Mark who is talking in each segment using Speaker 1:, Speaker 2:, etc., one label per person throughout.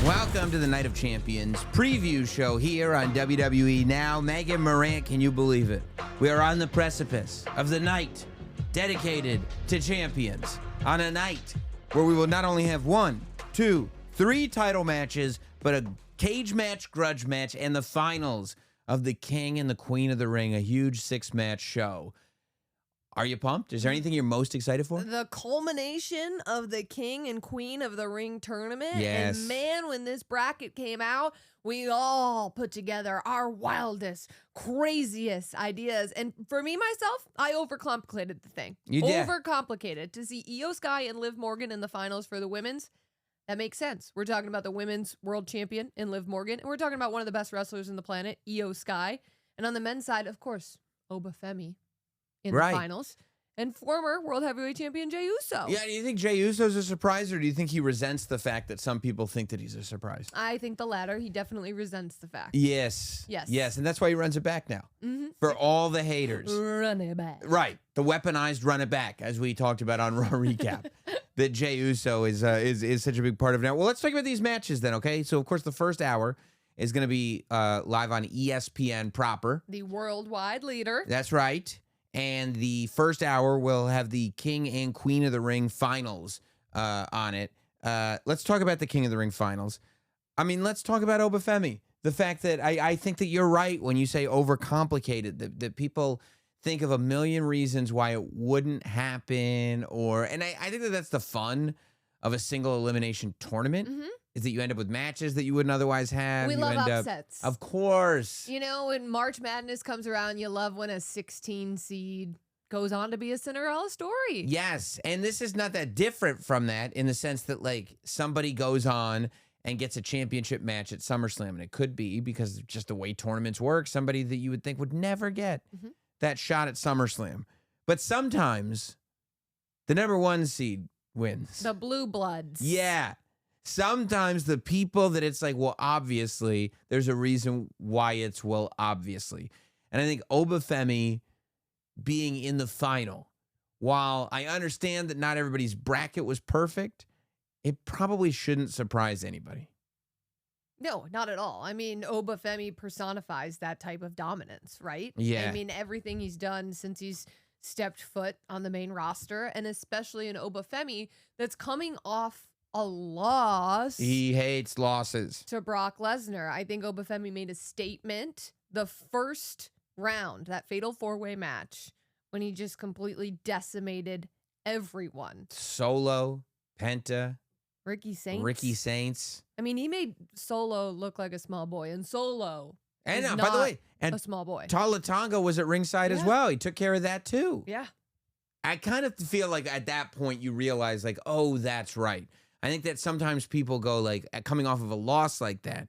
Speaker 1: Welcome to the Night of Champions preview show here on WWE Now. Megan Morant, can you believe it? We are on the precipice of the night dedicated to champions. On a night where we will not only have 1, 2, 3 title matches, but a cage match, grudge match, and the finals of the King and the Queen of the Ring, a huge 6-match show. Are you pumped? Is there anything you're most excited for?
Speaker 2: The culmination of the King and Queen of the Ring tournament.
Speaker 1: Yes.
Speaker 2: And man, when this bracket came out, we all put together our wildest, craziest ideas. And for me, myself, I overcomplicated the thing.
Speaker 1: You did.
Speaker 2: Overcomplicated. To see Io Sky and Liv Morgan in the finals for the women's, that makes sense. We're talking about the women's world champion in Liv Morgan. And we're talking about one of the best wrestlers in the planet, Io Sky. And on the men's side, of course, Obafemi in the finals, and former world heavyweight champion Jey Uso.
Speaker 1: Yeah, do you think Jey Uso's a surprise, or do you think he resents the fact that some people think that he's a surprise?
Speaker 2: I think the latter. He definitely resents the fact.
Speaker 1: Yes.
Speaker 2: Yes.
Speaker 1: Yes, and that's why he runs it back now. For all the haters.
Speaker 2: Run it back.
Speaker 1: Right. The weaponized run it back, as we talked about on Raw Recap, that Jey Uso is such a big part of now. Well, let's talk about these matches then, okay? So, of course, the first hour is going to be live on ESPN proper.
Speaker 2: The worldwide leader.
Speaker 1: That's right. And the first hour will have the King and Queen of the Ring finals on it. Let's talk about the King of the Ring finals. I mean, let's talk about Obafemi. The fact that I think that you're right when you say overcomplicated, that people think of a million reasons why it wouldn't happen. And I think that that's the fun of a single elimination tournament. Is that you end up with matches that you wouldn't otherwise have.
Speaker 2: We love upsets.
Speaker 1: Of course.
Speaker 2: You know, when March Madness comes around, you love when a 16 seed goes on to be a Cinderella story.
Speaker 1: Yes, and this is not that different from that in the sense that, like, somebody goes on and gets a championship match at SummerSlam, and it could be, because of just the way tournaments work, somebody that you would think would never get that shot at SummerSlam. But sometimes the number 1 seed wins.
Speaker 2: The Blue Bloods.
Speaker 1: Yeah. Sometimes the people that it's like, well, obviously, there's a reason why it's, well, obviously. And I think Obafemi being in the final, while I understand that not everybody's bracket was perfect, it probably shouldn't surprise anybody.
Speaker 2: No, not at all. I mean, Obafemi personifies that type of dominance, right?
Speaker 1: Yeah.
Speaker 2: I mean, everything he's done since he's stepped foot on the main roster, and especially in Obafemi that's coming off a loss.
Speaker 1: He hates losses.
Speaker 2: To Brock Lesnar. I think Obafemi made a statement the first round, that fatal 4-way match, when he just completely decimated everyone.
Speaker 1: Solo, Penta,
Speaker 2: Ricky Saints. I mean, he made Solo look like a small boy, and Solo
Speaker 1: and
Speaker 2: is
Speaker 1: by the way,
Speaker 2: a small boy.
Speaker 1: Tala Tonga was at ringside as well. He took care of that too.
Speaker 2: Yeah.
Speaker 1: I kind of feel like at that point you realize, like, oh, that's right. I think that sometimes people go, like, coming off of a loss like that,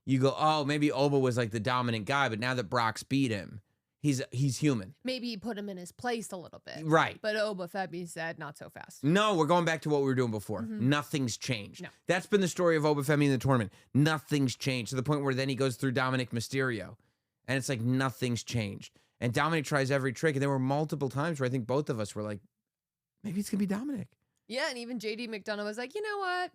Speaker 1: you go, oh, maybe Oba was like the dominant guy, but now that Brock's beat him, he's human. Maybe
Speaker 2: he put him in his place a little bit.
Speaker 1: Right.
Speaker 2: But Obafemi said, not so fast.
Speaker 1: No, we're going back to what we were doing before. Nothing's changed. No. That's been the story of Obafemi in the tournament. Nothing's changed, to the point where then he goes through Dominic Mysterio, and it's like nothing's changed. And Dominic tries every trick, and there were multiple times where I think both of us were like, maybe it's going to be Dominic.
Speaker 2: Yeah, and even JD McDonough was like, you know what?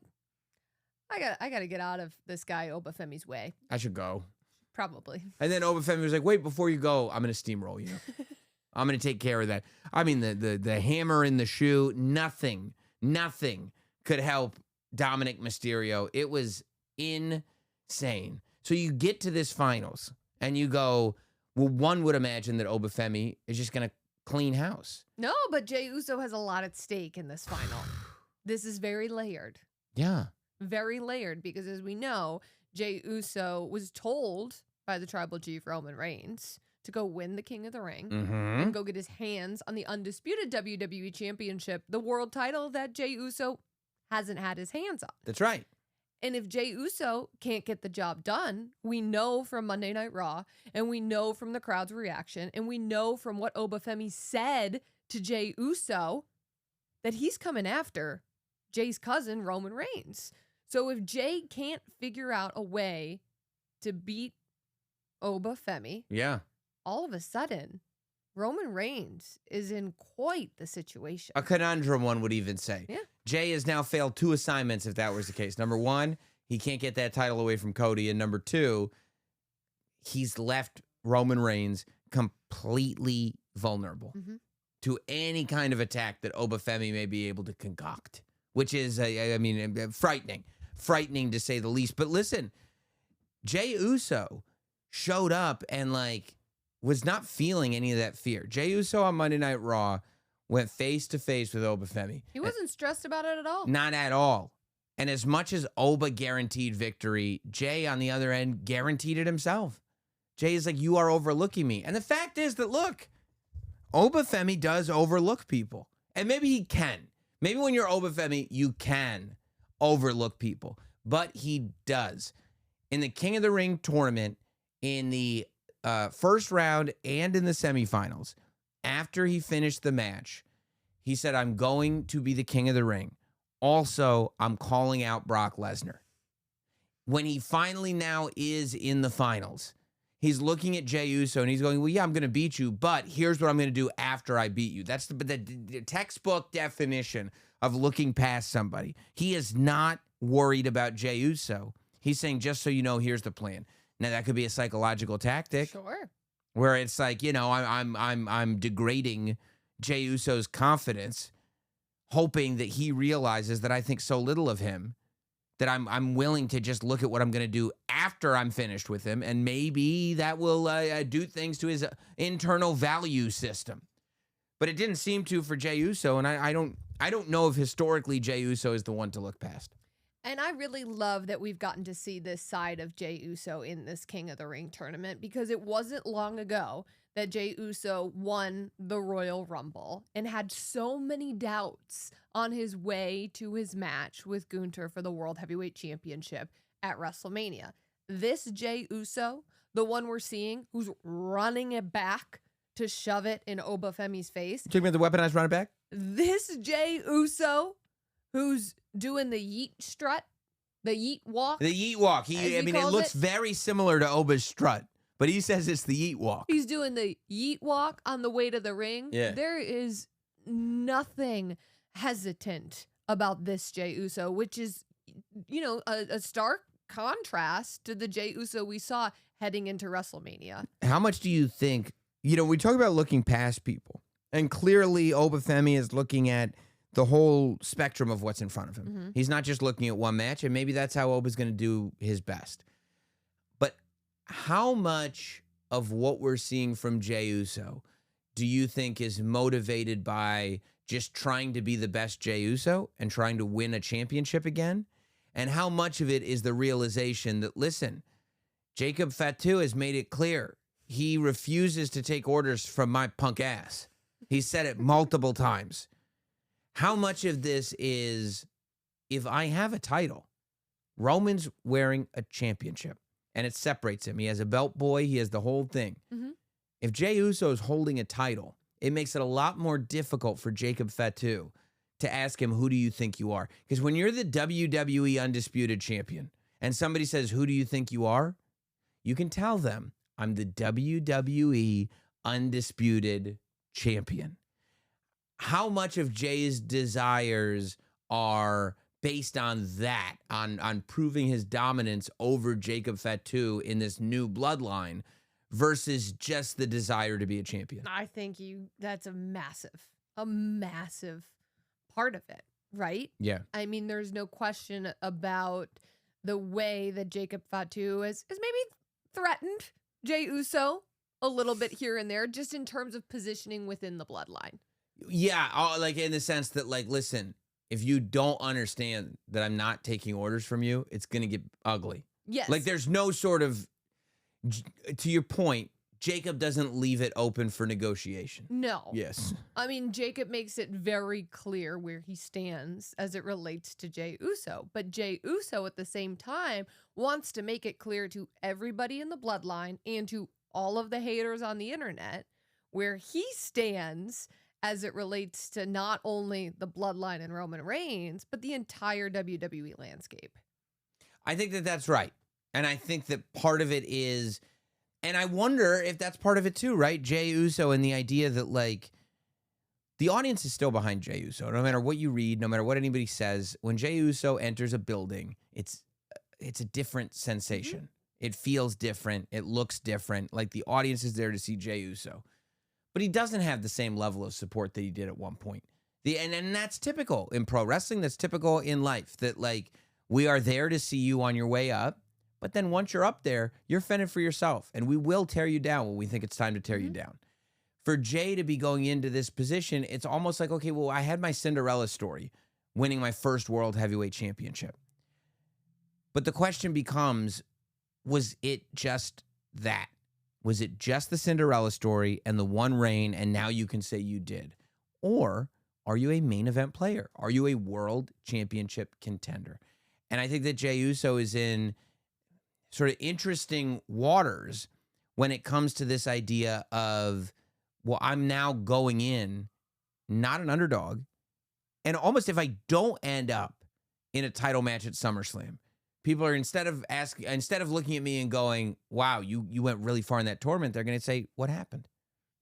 Speaker 2: I got to get out of this guy Obafemi's way.
Speaker 1: I should go.
Speaker 2: Probably.
Speaker 1: And then Obafemi was like, wait, before you go, I'm going to steamroll you. I'm going to take care of that. I mean, the hammer in the shoe, nothing could help Dominic Mysterio. It was insane. So you get to this finals, and you go, well, one would imagine that Obafemi is just going to clean house.
Speaker 2: No, but Jey Uso has a lot at stake in this final. This is very layered.
Speaker 1: Yeah.
Speaker 2: Very layered, because as we know, Jey Uso was told by the Tribal Chief Roman Reigns to go win the King of the Ring and go get his hands on the undisputed WWE Championship, the world title that Jey Uso hasn't had his hands on.
Speaker 1: That's right.
Speaker 2: And if Jey Uso can't get the job done, we know from Monday Night Raw, and we know from the crowd's reaction, and we know from what Obafemi said to Jey Uso that he's coming after Jay's cousin, Roman Reigns. So if Jey can't figure out a way to beat Obafemi, all of a sudden, Roman Reigns is in quite the situation.
Speaker 1: A conundrum, one would even say.
Speaker 2: Yeah.
Speaker 1: Jey has now failed 2 assignments, if that was the case. Number 1, He can't get that title away from Cody. And number two, he's left Roman Reigns completely vulnerable
Speaker 2: Mhm.
Speaker 1: to any kind of attack that Obafemi may be able to concoct, which is, frightening. Frightening to say the least. But listen, Jey Uso showed up and, was not feeling any of that fear. Jey Uso on Monday Night Raw went face-to-face with Obafemi.
Speaker 2: He wasn't stressed about it at all.
Speaker 1: Not at all. And as much as Oba guaranteed victory, Jey, on the other end, guaranteed it himself. Jey is like, you are overlooking me. And the fact is that, look, Obafemi does overlook people. And maybe he can. Maybe when you're Obafemi, you can overlook people. But he does. In the King of the Ring tournament, in the first round and in the semifinals, after he finished the match, he said, I'm going to be the King of the Ring. Also, I'm calling out Brock Lesnar. When he finally now is in the finals, he's looking at Jey Uso and he's going, well, yeah, I'm going to beat you, but here's what I'm going to do after I beat you. That's the textbook definition of looking past somebody. He is not worried about Jey Uso. He's saying, just so you know, here's the plan. Now, that could be a psychological tactic.
Speaker 2: Sure.
Speaker 1: Where it's like, I'm degrading Jey Uso's confidence, hoping that he realizes that I think so little of him that I'm willing to just look at what I'm going to do after I'm finished with him, and maybe that will do things to his internal value system. But it didn't seem to for Jey Uso, and I don't know if historically Jey Uso is the one to look past.
Speaker 2: And I really love that we've gotten to see this side of Jey Uso in this King of the Ring tournament, because it wasn't long ago that Jey Uso won the Royal Rumble and had so many doubts on his way to his match with Gunther for the World Heavyweight Championship at WrestleMania. This Jey Uso, the one we're seeing, who's running it back to shove it in Obafemi's face.
Speaker 1: Talking about the weaponized running back?
Speaker 2: This Jey Uso, who's doing the yeet strut, the yeet walk.
Speaker 1: The yeet walk. It looks very similar to Oba's strut, but he says it's the yeet walk.
Speaker 2: He's doing the yeet walk on the way to the ring.
Speaker 1: Yeah.
Speaker 2: There is nothing hesitant about this Jey Uso, which is, a stark contrast to the Jey Uso we saw heading into WrestleMania.
Speaker 1: How much do you think, we talk about looking past people, and clearly Obafemi is looking at the whole spectrum of what's in front of him.
Speaker 2: Mm-hmm.
Speaker 1: He's not just looking at one match, and maybe that's how Oba's going to do his best. But how much of what we're seeing from Jey Uso do you think is motivated by just trying to be the best Jey Uso and trying to win a championship again? And how much of it is the realization that, listen, Jacob Fatu has made it clear he refuses to take orders from my punk ass. He said it multiple times. How much of this is, if I have a title, Roman's wearing a championship, and it separates him. He has a belt boy. He has the whole thing.
Speaker 2: Mm-hmm.
Speaker 1: If Jey Uso is holding a title, it makes it a lot more difficult for Jacob Fatu to ask him, who do you think you are? Because when you're the WWE Undisputed Champion and somebody says, who do you think you are? You can tell them, I'm the WWE Undisputed Champion. How much of Jay's desires are based on that, on proving his dominance over Jacob Fatu in this new bloodline versus just the desire to be a champion?
Speaker 2: I think that's a massive part of it, right?
Speaker 1: Yeah.
Speaker 2: I mean, there's no question about the way that Jacob Fatu has maybe threatened Jey Uso a little bit here and there, just in terms of positioning within the bloodline.
Speaker 1: Yeah, like in the sense that, like, listen, if you don't understand that I'm not taking orders from you, it's going to get ugly.
Speaker 2: Yes.
Speaker 1: Like, there's no sort of, to your point, Jacob doesn't leave it open for negotiation.
Speaker 2: No.
Speaker 1: Yes.
Speaker 2: I mean, Jacob makes it very clear where he stands as it relates to Jey Uso. But Jey Uso, at the same time, wants to make it clear to everybody in the bloodline and to all of the haters on the internet where he stands as it relates to not only the bloodline and Roman Reigns, but the entire WWE landscape.
Speaker 1: I think that that's right. And I think that part of it is, and I wonder if that's part of it too, right? Jey Uso and the idea that, like, the audience is still behind Jey Uso. No matter what you read, no matter what anybody says, when Jey Uso enters a building, it's it's a different sensation. It feels different. It looks different. Like the audience is there to see Jey Uso. But he doesn't have the same level of support that he did at one point. And that's typical in pro wrestling. That's typical in life. That like we are there to see you on your way up. But then once you're up there, you're fending for yourself. And we will tear you down when we think it's time to tear you down. For Jey to be going into this position, it's almost like, okay, well, I had my Cinderella story, winning my first World Heavyweight Championship. But the question becomes, was it just that? Was it just the Cinderella story and the one reign, and now you can say you did? Or are you a main event player? Are you a world championship contender? And I think that Jey Uso is in sort of interesting waters when it comes to this idea of, well, I'm now going in, not an underdog. And almost if I don't end up in a title match at SummerSlam, people are instead of looking at me and going, wow, you went really far in that tournament, they're going to say, what happened?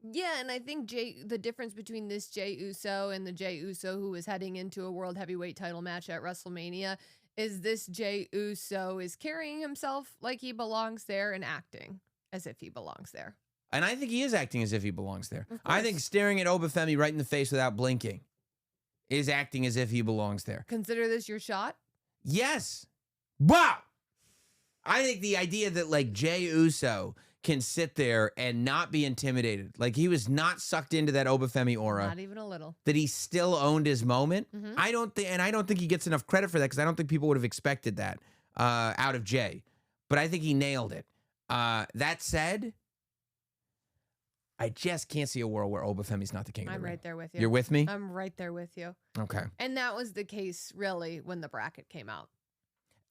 Speaker 2: Yeah, and I think the difference between this Jey Uso and the Jey Uso who was heading into a world heavyweight title match at WrestleMania is this Jey Uso is carrying himself like he belongs there and acting as if he belongs there.
Speaker 1: And I think he is acting as if he belongs there.
Speaker 2: Of
Speaker 1: I think
Speaker 2: course.
Speaker 1: staring at Obafemi right in the face without blinking is acting as if he belongs there.
Speaker 2: Consider this your shot?
Speaker 1: Yes. Wow. I think the idea that like Jey Uso can sit there and not be intimidated, like he was not sucked into that Obafemi aura,
Speaker 2: Not even a little.
Speaker 1: that he still owned his moment.
Speaker 2: Mhm.
Speaker 1: I don't think he gets enough credit for that because I don't think people would have expected that out of Jey. But I think he nailed it. That said, I just can't see a world where Obafemi's not the king of the
Speaker 2: I'm
Speaker 1: ring.
Speaker 2: right there with you.
Speaker 1: You're with me?
Speaker 2: I'm right there with you.
Speaker 1: Okay.
Speaker 2: And that was the case, really, when the bracket came out.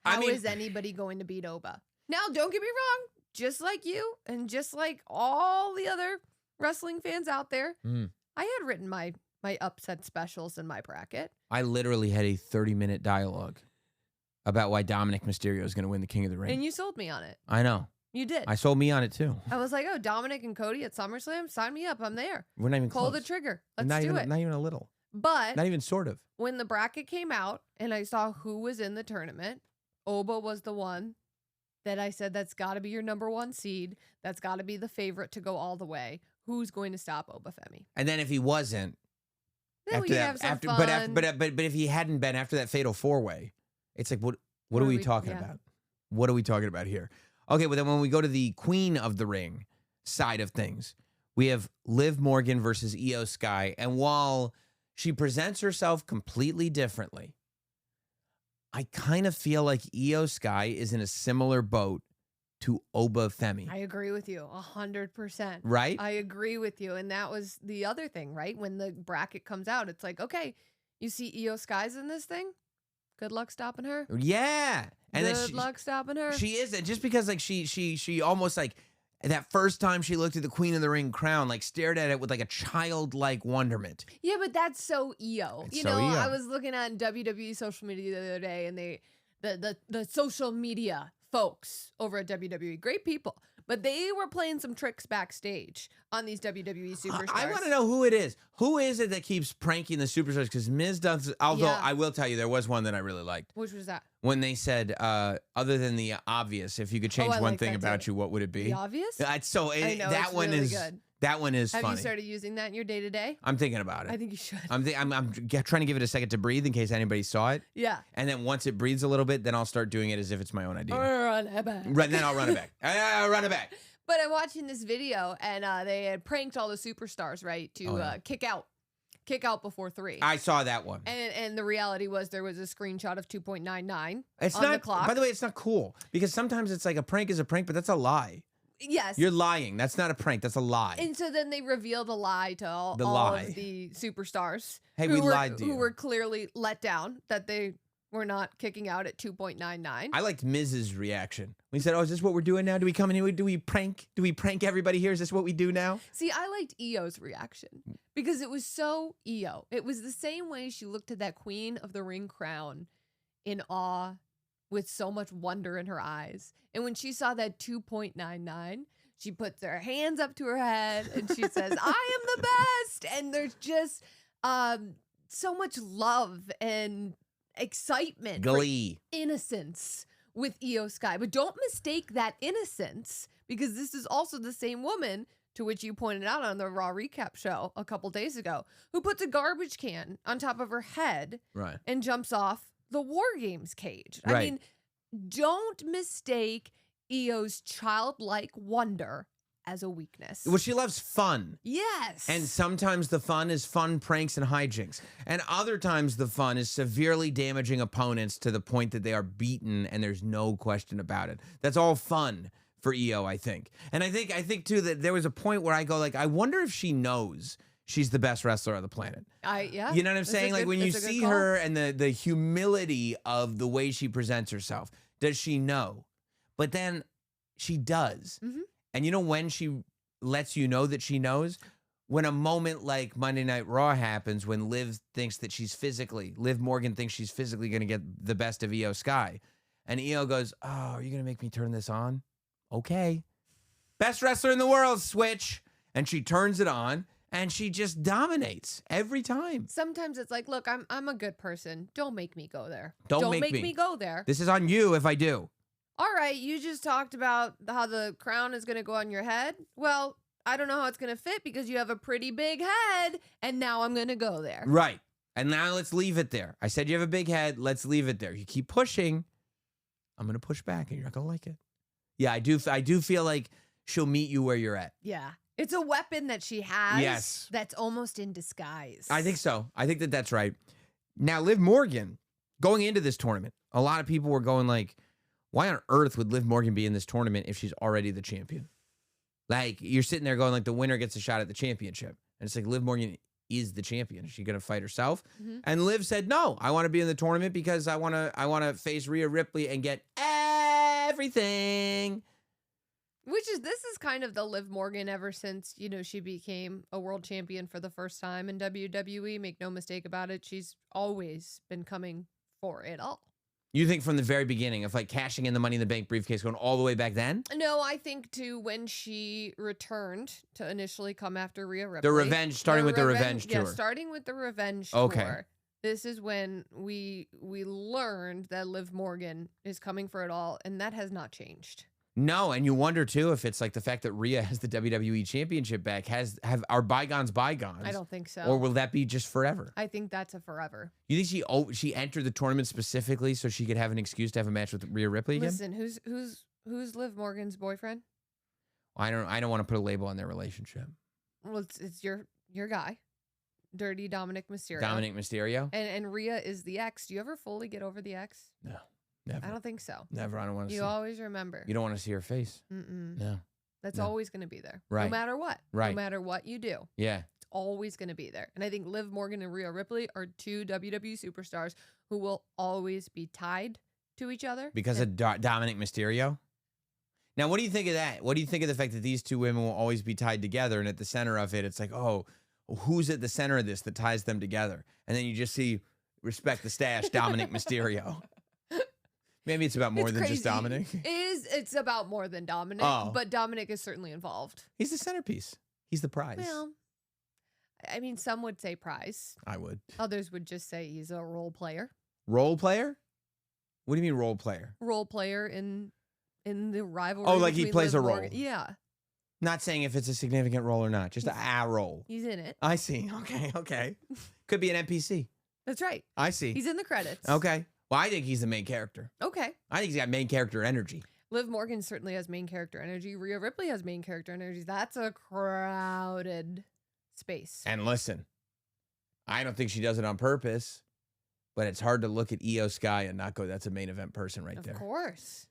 Speaker 1: I
Speaker 2: How
Speaker 1: mean-
Speaker 2: is anybody going to beat Oba? Now, don't get me wrong. Just like you and just like all the other wrestling fans out there,
Speaker 1: Mm.
Speaker 2: I had written my upset specials in my bracket.
Speaker 1: I literally had a 30-minute dialogue about why Dominic Mysterio is going to win the King of the Ring.
Speaker 2: And you sold me on it.
Speaker 1: I know.
Speaker 2: You did.
Speaker 1: I sold me on it too.
Speaker 2: I was like, oh, Dominic and Cody at SummerSlam, sign me up. I'm there.
Speaker 1: We're not even
Speaker 2: Pull
Speaker 1: close.
Speaker 2: the trigger. Let's
Speaker 1: not
Speaker 2: do
Speaker 1: even,
Speaker 2: it.
Speaker 1: Not even a little.
Speaker 2: But
Speaker 1: Not even sort of.
Speaker 2: when the bracket came out and I saw who was in the tournament, Oba was the one that I said, that's got to be your number one seed. That's got to be the favorite to go all the way. Who's going to stop Obafemi?
Speaker 1: And then if he wasn't,
Speaker 2: Then we can have some fun.
Speaker 1: but if he hadn't been after that fatal 4-way, it's like what are we talking
Speaker 2: yeah.
Speaker 1: about? What are we talking about here? Okay, well then when we go to the Queen of the Ring side of things, we have Liv Morgan versus Io Sky, and while she presents herself completely differently, I kind of feel like Io Sky is in a similar boat to Obafemi,
Speaker 2: I agree with you 100%.
Speaker 1: right?
Speaker 2: I agree with you. And that was the other thing, right? When the bracket comes out, it's like, okay, you see Io Sky's in this thing? Good luck stopping her.
Speaker 1: Yeah, and
Speaker 2: Good
Speaker 1: then
Speaker 2: luck stopping her.
Speaker 1: she is, and just because like she almost like that first time she looked at the Queen of the Ring crown, like stared at it with like a childlike wonderment.
Speaker 2: Yeah, but that's so EO.
Speaker 1: It's
Speaker 2: You
Speaker 1: so
Speaker 2: know,
Speaker 1: EO.
Speaker 2: I was looking at WWE social media the other day, and the social media folks over at WWE, great people, but they were playing some tricks backstage on these WWE superstars.
Speaker 1: I want to know who it is. Who is it that keeps pranking the superstars? Because Miz does. Although
Speaker 2: Yeah.
Speaker 1: I will tell you, there was one that I really liked
Speaker 2: Which was that?
Speaker 1: when they said, other than the obvious, if you could change
Speaker 2: I
Speaker 1: one
Speaker 2: like
Speaker 1: thing
Speaker 2: that
Speaker 1: about
Speaker 2: too.
Speaker 1: you, what would it be?
Speaker 2: The obvious?
Speaker 1: So
Speaker 2: I know,
Speaker 1: that
Speaker 2: it's
Speaker 1: one
Speaker 2: really
Speaker 1: is
Speaker 2: good.
Speaker 1: that one is
Speaker 2: Have
Speaker 1: funny.
Speaker 2: you started using that in your day to day?
Speaker 1: I'm thinking about it.
Speaker 2: I think you should.
Speaker 1: I'm trying to give it a second to breathe in case anybody saw it.
Speaker 2: Yeah.
Speaker 1: And then once it breathes a little bit, then I'll start doing it as if it's my own idea.
Speaker 2: Run it back.
Speaker 1: Right, then I'll run it back. Run it back.
Speaker 2: But I'm watching this video, and they had pranked all the superstars, right, to
Speaker 1: Oh, yeah.
Speaker 2: kick out before 3.
Speaker 1: I saw that one.
Speaker 2: And the reality was there was a screenshot of 2.99
Speaker 1: It's
Speaker 2: on
Speaker 1: not.
Speaker 2: the clock.
Speaker 1: By the way, it's not cool because sometimes it's like a prank is a prank, but that's a lie.
Speaker 2: Yes.
Speaker 1: You're lying. That's not a prank. That's a lie.
Speaker 2: And so then they revealed a lie to all
Speaker 1: lie.
Speaker 2: of the superstars.
Speaker 1: Hey,
Speaker 2: who
Speaker 1: we
Speaker 2: were,
Speaker 1: lied to
Speaker 2: Who
Speaker 1: you.
Speaker 2: were clearly let down that they were not kicking out at 2.99.
Speaker 1: I liked Miz's reaction. We said, "Oh, is this what we're doing now? Do we come in here? Do we prank? Do we prank everybody here? Is this what we do now?"
Speaker 2: See, I liked Io's reaction because it was so Io. It was the same way she looked at that Queen of the Ring crown in awe with so much wonder in her eyes. And when she saw that 2.99, she puts her hands up to her head and she says, I am the best. And there's just so much love and excitement, for
Speaker 1: Glee.
Speaker 2: innocence with Io Sky. But don't mistake that innocence, because this is also the same woman, to which you pointed out on the Raw recap show a couple days ago, who puts a garbage can on top of her head
Speaker 1: Right.
Speaker 2: and jumps off the War Games cage. I
Speaker 1: Right.
Speaker 2: mean, don't mistake Io's childlike wonder as a weakness.
Speaker 1: Well, she loves fun.
Speaker 2: Yes.
Speaker 1: And sometimes the fun is fun pranks and hijinks. And other times the fun is severely damaging opponents to the point that they are beaten and there's no question about it. That's all fun for Io, I think. And I think too that there was a point where I go like, I wonder if she knows she's the best wrestler on the planet.
Speaker 2: Yeah.
Speaker 1: You know what I'm
Speaker 2: That's a
Speaker 1: saying? Like
Speaker 2: good-
Speaker 1: when you
Speaker 2: that's a good
Speaker 1: see
Speaker 2: call.
Speaker 1: her and the humility of the way she presents herself, does she know? But then she does.
Speaker 2: Mhm.
Speaker 1: And you know when she lets you know that she knows? When a moment like Monday Night Raw happens, when Liv Morgan thinks she's physically going to get the best of Io Sky. And Io goes, oh, are you going to make me turn this on? Okay. Best wrestler in the world, switch. And she turns it on and she just dominates every time.
Speaker 2: Sometimes it's like, look, I'm a good person. Don't make me go there.
Speaker 1: Don't make
Speaker 2: make
Speaker 1: me.
Speaker 2: me go there.
Speaker 1: This is on you if I do.
Speaker 2: All right, you just talked about how the crown is going to go on your head. Well, I don't know how it's going to fit because you have a pretty big head, and now I'm going to go there.
Speaker 1: Right. And now let's leave it there. I said you have a big head. Let's leave it there. You keep pushing, I'm going to push back and you're not going to like it. Yeah, I do feel like she'll meet you where you're at.
Speaker 2: Yeah. It's a weapon that she has
Speaker 1: Yes.
Speaker 2: that's almost in disguise.
Speaker 1: I think so. I think that that's right. Now, Liv Morgan, going into this tournament, a lot of people were going like, why on earth would Liv Morgan be in this tournament if she's already the champion? Like, you're sitting there going like, the winner gets a shot at the championship. And it's like, Liv Morgan is the champion. Is she going to fight herself?
Speaker 2: Mhm.
Speaker 1: And Liv said, no, I want to be in the tournament because I want to face Rhea Ripley and get everything.
Speaker 2: This is kind of the Liv Morgan ever since, she became a world champion for the first time in WWE. Make no mistake about it. She's always been coming for it all.
Speaker 1: You think from the very beginning of like cashing in the Money in the Bank briefcase going all the way back then?
Speaker 2: No, I think to when she returned to initially come after Rhea Ripley.
Speaker 1: The revenge, starting with the revenge tour.
Speaker 2: Yeah, starting with the revenge
Speaker 1: Okay.
Speaker 2: tour. This is when we learned that Liv Morgan is coming for it all, and that has not changed.
Speaker 1: No, and you wonder too if it's like the fact that Rhea has the WWE Championship back are bygones bygones?
Speaker 2: I don't think so.
Speaker 1: Or will that be just forever?
Speaker 2: I think that's a forever.
Speaker 1: You think she entered the tournament specifically so she could have an excuse to have a match with Rhea Ripley again?
Speaker 2: Listen, who's Liv Morgan's boyfriend?
Speaker 1: I don't want to put a label on their relationship.
Speaker 2: Well, it's your guy, Dirty Dominic Mysterio.
Speaker 1: Dominic Mysterio?
Speaker 2: And Rhea is the ex. Do you ever fully get over the ex?
Speaker 1: No, never.
Speaker 2: I don't think so.
Speaker 1: Never. I don't want to see.
Speaker 2: You always remember.
Speaker 1: You don't want to see her face.
Speaker 2: Mm-mm.
Speaker 1: No.
Speaker 2: That's
Speaker 1: No.
Speaker 2: always going to be there.
Speaker 1: Right.
Speaker 2: No matter what.
Speaker 1: Right.
Speaker 2: No matter what you do.
Speaker 1: Yeah.
Speaker 2: It's always going to be there. And I think Liv Morgan and Rhea Ripley are two WWE superstars who will always be tied to each other.
Speaker 1: Because of Dominic Mysterio? Now, what do you think of that? What do you think of the fact that these two women will always be tied together, and at the center of it, it's like, oh, who's at the center of this that ties them together? And then you just see, respect the stash, Dominic Mysterio. Maybe it's about more
Speaker 2: It's
Speaker 1: than just
Speaker 2: crazy.
Speaker 1: Dominic.
Speaker 2: It's about more than Dominic,
Speaker 1: Oh.
Speaker 2: but Dominic is certainly involved.
Speaker 1: He's the centerpiece. He's the prize.
Speaker 2: Well, I mean, some would say prize.
Speaker 1: I would.
Speaker 2: Others would just say he's a role player.
Speaker 1: Role player? What do you mean role player?
Speaker 2: Role player in the rivalry.
Speaker 1: Oh, like he
Speaker 2: between
Speaker 1: plays
Speaker 2: Liv
Speaker 1: a role.
Speaker 2: Morgan. Yeah,
Speaker 1: Not saying if it's a significant role or not, just a role.
Speaker 2: he's in it.
Speaker 1: I see. Okay. Could be an NPC.
Speaker 2: That's right.
Speaker 1: I see.
Speaker 2: He's in the credits.
Speaker 1: Okay. Well, I think he's the main character.
Speaker 2: Okay.
Speaker 1: I think he's got main character energy.
Speaker 2: Liv Morgan certainly has main character energy. Rhea Ripley has main character energy. That's a crowded space.
Speaker 1: And listen, I don't think she does it on purpose, but it's hard to look at Io Sky and not go, that's a main event person right
Speaker 2: Of
Speaker 1: there.
Speaker 2: course.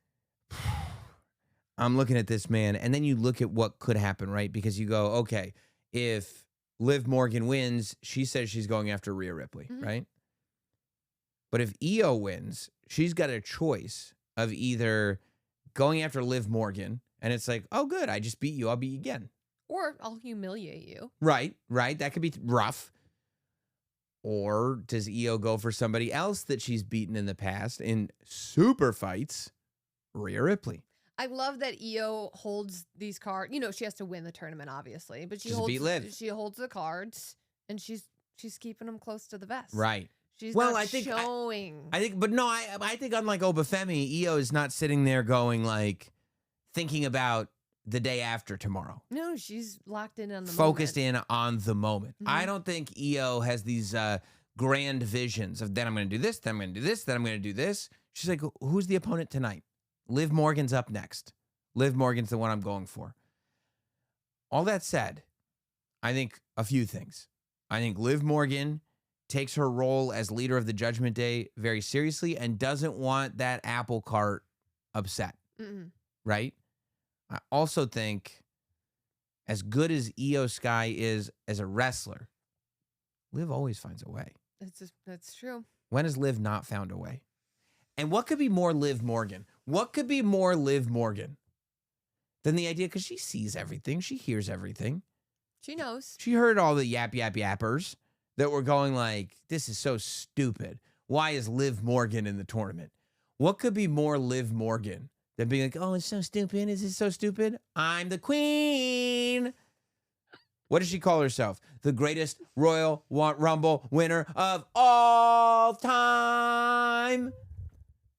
Speaker 1: I'm looking at this, man, and then you look at what could happen, right? Because you go, okay, if Liv Morgan wins, she says she's going after Rhea Ripley,
Speaker 2: Mhm.
Speaker 1: right? But if Io wins, she's got a choice of either going after Liv Morgan, and it's like, oh, good, I just beat you, I'll beat you again.
Speaker 2: Or I'll humiliate you.
Speaker 1: Right. That could be rough. Or does Io go for somebody else that she's beaten in the past in super fights? Rhea Ripley.
Speaker 2: I love that Io holds these cards. She has to win the tournament, obviously, but she
Speaker 1: Just
Speaker 2: holds
Speaker 1: beat Liv.
Speaker 2: She holds the cards, and she's keeping them close to the vest.
Speaker 1: Right.
Speaker 2: She's
Speaker 1: Well,
Speaker 2: not
Speaker 1: I think
Speaker 2: showing.
Speaker 1: but no, I think unlike Obafemi, Io is not sitting there going like thinking about the day after tomorrow.
Speaker 2: No, she's locked in on the
Speaker 1: Focused
Speaker 2: moment.
Speaker 1: in on the moment. I
Speaker 2: Mhm.
Speaker 1: don't think Io has these grand visions of then I'm going to do this, then I'm going to do this, then I'm going to do this. She's like, who's the opponent tonight? Liv Morgan's up next. Liv Morgan's the one I'm going for. All that said, I think a few things. I think Liv Morgan takes her role as leader of the Judgment Day very seriously and doesn't want that apple cart upset,
Speaker 2: Mm-mm.
Speaker 1: right? I also think as good as Io Sky is as a wrestler, Liv always finds a way.
Speaker 2: That's true.
Speaker 1: When has Liv not found a way? And what could be more Liv Morgan? What could be more Liv Morgan than the idea, because she sees everything, she hears everything.
Speaker 2: She knows.
Speaker 1: She heard all the yappers that were going like, this is so stupid. Why is Liv Morgan in the tournament? What could be more Liv Morgan than being like, oh, it's so stupid. Is it so stupid? I'm the queen. What does she call herself? The greatest Royal Rumble winner of all time.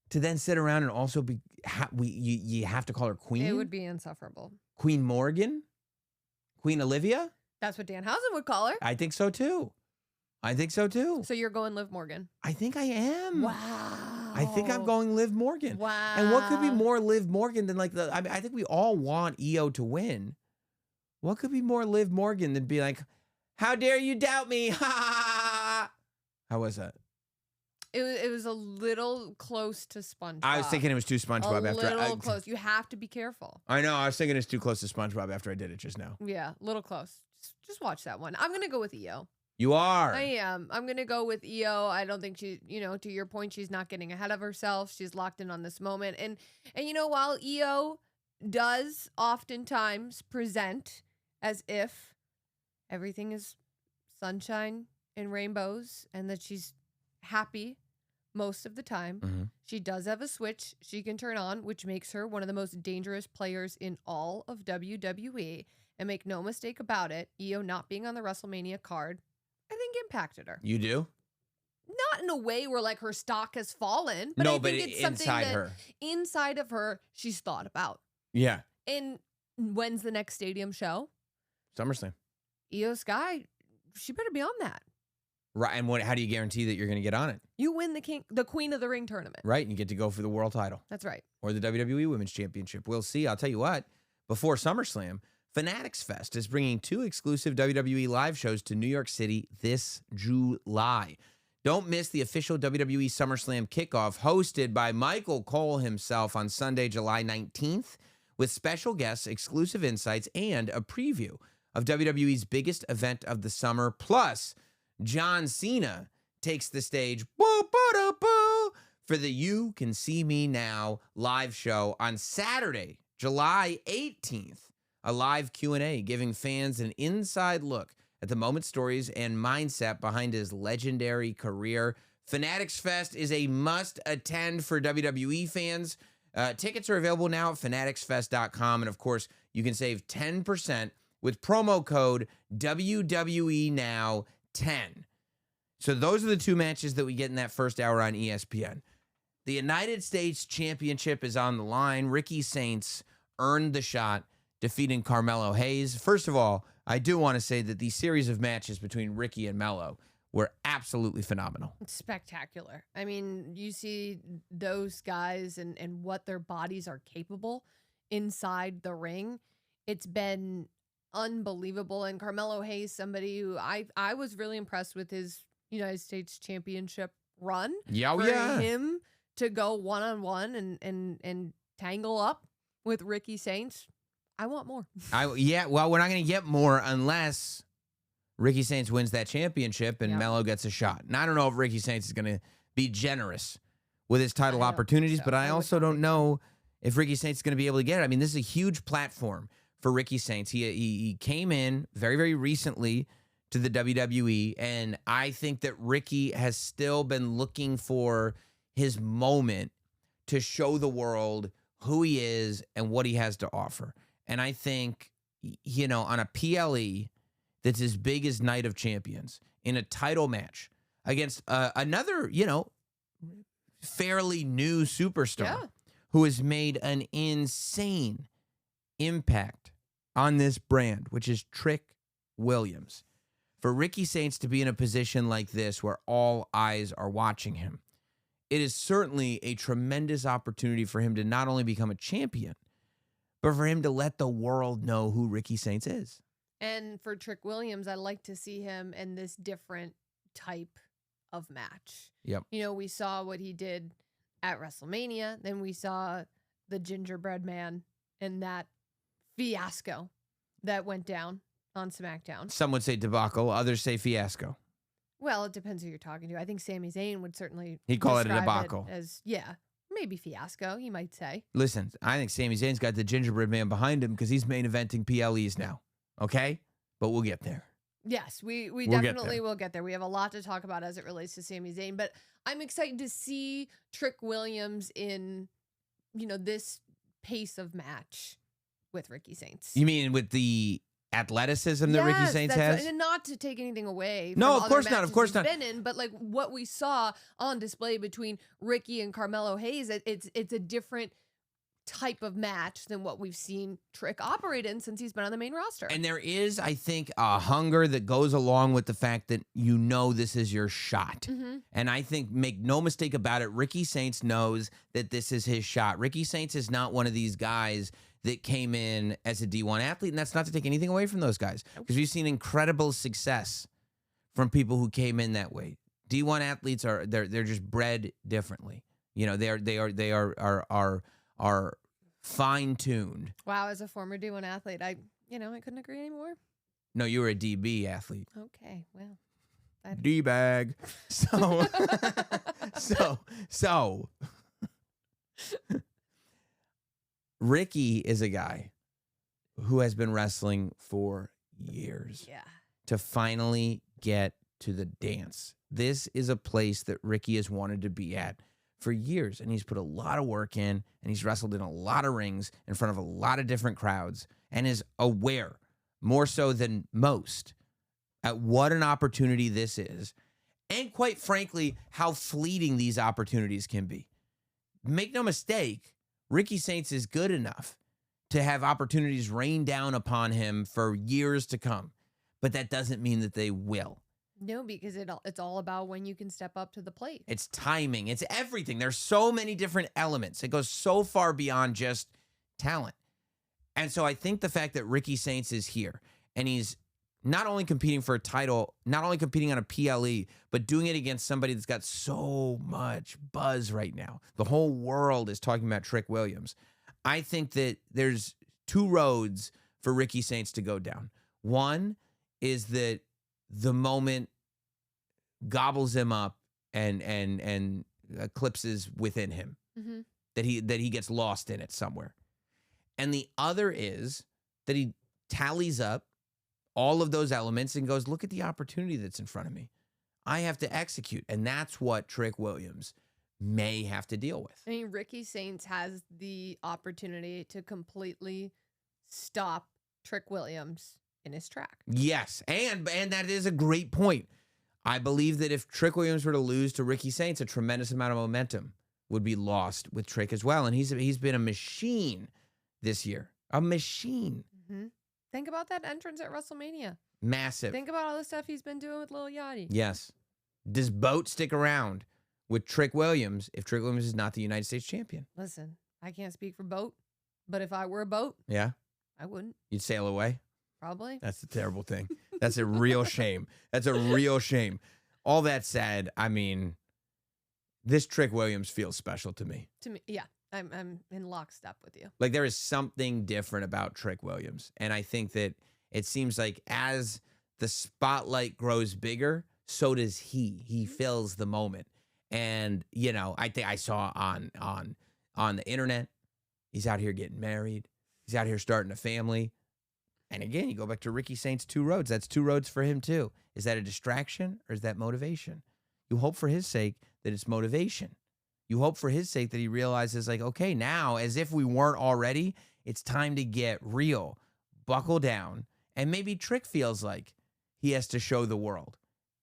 Speaker 1: To then sit around and also be, you have to call her queen?
Speaker 2: It would be insufferable.
Speaker 1: Queen Morgan? Queen Olivia?
Speaker 2: That's what Danhausen would call her.
Speaker 1: I think so too. I think so too.
Speaker 2: So you're going Liv Morgan.
Speaker 1: I think I am.
Speaker 2: Wow.
Speaker 1: I think I'm going Liv Morgan.
Speaker 2: Wow.
Speaker 1: And what could be more Liv Morgan than like I mean, I think we all want Io to win. What could be more Liv Morgan than be like, how dare you doubt me? How was that?
Speaker 2: It was a little close to SpongeBob.
Speaker 1: I was thinking it was too SpongeBob
Speaker 2: a
Speaker 1: after
Speaker 2: little close. You have to be careful.
Speaker 1: I know. I was thinking it's too close to SpongeBob after I did it just now.
Speaker 2: Yeah, a little close. Just watch that one. I'm gonna go with Io.
Speaker 1: You are.
Speaker 2: I am. I'm gonna go with Io. I don't think she, to your point, she's not getting ahead of herself. She's locked in on this moment. And while Io does oftentimes present as if everything is sunshine and rainbows and that she's happy most of the time,
Speaker 1: Mm-hmm.
Speaker 2: she does have a switch she can turn on, which makes her one of the most dangerous players in all of WWE. And make no mistake about it, Io not being on the WrestleMania card, I think impacted her.
Speaker 1: You do?
Speaker 2: Not in a way where like her stock has fallen, but
Speaker 1: No,
Speaker 2: I think
Speaker 1: but
Speaker 2: it's something
Speaker 1: inside
Speaker 2: that
Speaker 1: her.
Speaker 2: inside of her she's thought about.
Speaker 1: Yeah.
Speaker 2: And when's the next stadium show?
Speaker 1: SummerSlam.
Speaker 2: Io Sky, she better be on that.
Speaker 1: Right. And how do you guarantee that you're going to get on it?
Speaker 2: You win the Queen of the Ring tournament.
Speaker 1: Right. And you get to go for the world title.
Speaker 2: That's right.
Speaker 1: Or the WWE Women's Championship. We'll see. I'll tell you what, before SummerSlam, Fanatics Fest is bringing 2 exclusive WWE live shows to New York City this July. Don't miss the official WWE SummerSlam kickoff hosted by Michael Cole himself on Sunday, July 19th, with special guests, exclusive insights, and a preview of WWE's biggest event of the summer. Plus, John Cena takes the stage for the You Can See Me Now live show on Saturday, July 18th. A live Q&A giving fans an inside look at the moment, stories, and mindset behind his legendary career. Fanatics Fest is a must-attend for WWE fans. Tickets are available now at fanaticsfest.com. And, of course, you can save 10% with promo code WWENOW10. So those are the 2 matches that we get in that first hour on ESPN. The United States Championship is on the line. Ricky Saints earned the shot, defeating Carmelo Hayes. First of all, I do want to say that the series of matches between Ricky and Melo were absolutely phenomenal.
Speaker 2: It's spectacular. I mean, you see those guys and what their bodies are capable inside the ring. It's been unbelievable. And Carmelo Hayes, somebody who I was really impressed with his United States Championship run.
Speaker 1: Yeah,
Speaker 2: for
Speaker 1: yeah.
Speaker 2: him to go one-on-one and tangle up with Ricky Saints. I want more.
Speaker 1: Well, we're not going to get more unless Ricky Saints wins that championship and Melo gets a shot. And I don't know if Ricky Saints is going to be generous with his title opportunities, but I also don't know if Ricky Saints is going to be able to get it. I mean, this is a huge platform for Ricky Saints. He came in very, very recently to the WWE, and I think that Ricky has still been looking for his moment to show the world who he is and what he has to offer. And I think, on a PLE that's as big as Night of Champions, in a title match against another, fairly new superstar
Speaker 2: Yeah.
Speaker 1: who has made an insane impact on this brand, which is Trick Williams. For Ricky Saints to be in a position like this where all eyes are watching him, it is certainly a tremendous opportunity for him to not only become a champion, but for him to let the world know who Ricky Saints is.
Speaker 2: And for Trick Williams, I like to see him in this different type of match.
Speaker 1: Yep.
Speaker 2: We saw what he did at WrestleMania. Then we saw the gingerbread man and that fiasco that went down on SmackDown.
Speaker 1: Some would say debacle, others say fiasco.
Speaker 2: Well, it depends who you're talking to. I think Sami Zayn would certainly
Speaker 1: He'd call it a
Speaker 2: describe
Speaker 1: debacle.
Speaker 2: as, maybe fiasco, he might say.
Speaker 1: Listen, I think Sami Zayn's got the gingerbread man behind him because he's main eventing PLEs now. Okay? But we'll get there.
Speaker 2: Yes, we
Speaker 1: We'll get
Speaker 2: definitely
Speaker 1: there.
Speaker 2: will get there. We have a lot to talk about as it relates to Sami Zayn, but I'm excited to see Trick Williams in, this pace of match with Ricky Saints.
Speaker 1: You mean with the athleticism that Ricky
Speaker 2: Yes,
Speaker 1: Saints
Speaker 2: that's
Speaker 1: has?
Speaker 2: and not to take anything away.
Speaker 1: No,
Speaker 2: from
Speaker 1: of
Speaker 2: other
Speaker 1: course not, of
Speaker 2: matches
Speaker 1: course
Speaker 2: he's
Speaker 1: not.
Speaker 2: Been in, but like what we saw on display between Ricky and Carmelo Hayes, it's a different type of match than what we've seen Trick operate in since he's been on the main roster.
Speaker 1: And there is, I think, a hunger that goes along with the fact that this is your shot.
Speaker 2: Mhm.
Speaker 1: And I think, make no mistake about it, Ricky Saints knows that this is his shot. Ricky Saints is not one of these guys that came in as a D1 athlete, and that's not to take anything away from those guys, because we've seen incredible success from people who came in that way. D1 athletes they're just bred differently. They are fine-tuned.
Speaker 2: Wow, as a former D1 athlete, I couldn't agree anymore.
Speaker 1: No, you were a DB athlete.
Speaker 2: Okay, well.
Speaker 1: D-bag. So Ricky is a guy who has been wrestling for years
Speaker 2: Yeah.
Speaker 1: to finally get to the dance. This is a place that Ricky has wanted to be at for years, and he's put a lot of work in, and he's wrestled in a lot of rings in front of a lot of different crowds, and is aware, more so than most, at what an opportunity this is, and quite frankly, how fleeting these opportunities can be. Make no mistake, Ricky Saints is good enough to have opportunities rain down upon him for years to come, but that doesn't mean that they will.
Speaker 2: No, because it's all about when you can step up to the plate.
Speaker 1: It's timing. It's everything. There's so many different elements. It goes so far beyond just talent. And so I think the fact that Ricky Saints is here and he's not only competing for a title, not only competing on a PLE, but doing it against somebody that's got so much buzz right now. The whole world is talking about Trick Williams. I think that there's two roads for Ricky Saints to go down. One is that the moment gobbles him up and eclipses within him,
Speaker 2: Mhm.
Speaker 1: that he gets lost in it somewhere. And the other is that he tallies up all of those elements and goes, look at the opportunity that's in front of me. I have to execute. And that's what Trick Williams may have to deal with.
Speaker 2: I mean, Ricky Saints has the opportunity to completely stop Trick Williams in his track.
Speaker 1: Yes, and that is a great point. I believe that if Trick Williams were to lose to Ricky Saints, a tremendous amount of momentum would be lost with Trick as well. And he's been a machine this year. A machine.
Speaker 2: Mm-hmm. Think about that entrance at WrestleMania.
Speaker 1: Massive.
Speaker 2: Think about all the stuff he's been doing with Lil Yachty.
Speaker 1: Yes. Does Boat stick around with Trick Williams if Trick Williams is not the United States champion?
Speaker 2: Listen, I can't speak for Boat, but if I were a Boat,
Speaker 1: Yeah?
Speaker 2: I wouldn't.
Speaker 1: You'd sail away?
Speaker 2: Probably.
Speaker 1: That's a terrible thing. That's a real shame. That's a real shame. All that said, I mean, this Trick Williams feels special to me.
Speaker 2: To me, yeah. I'm in lockstep with you.
Speaker 1: Like, there is something different about Trick Williams. And I think that it seems like as the spotlight grows bigger, so does he. He fills the moment. And, I think I saw on the internet, he's out here getting married. He's out here starting a family. And again, you go back to Ricky Saints' two roads. That's two roads for him too. Is that a distraction or is that motivation? You hope for his sake that it's motivation. You hope for his sake that he realizes, like, okay, now, as if we weren't already, it's time to get real, buckle down. And maybe Trick feels like he has to show the world.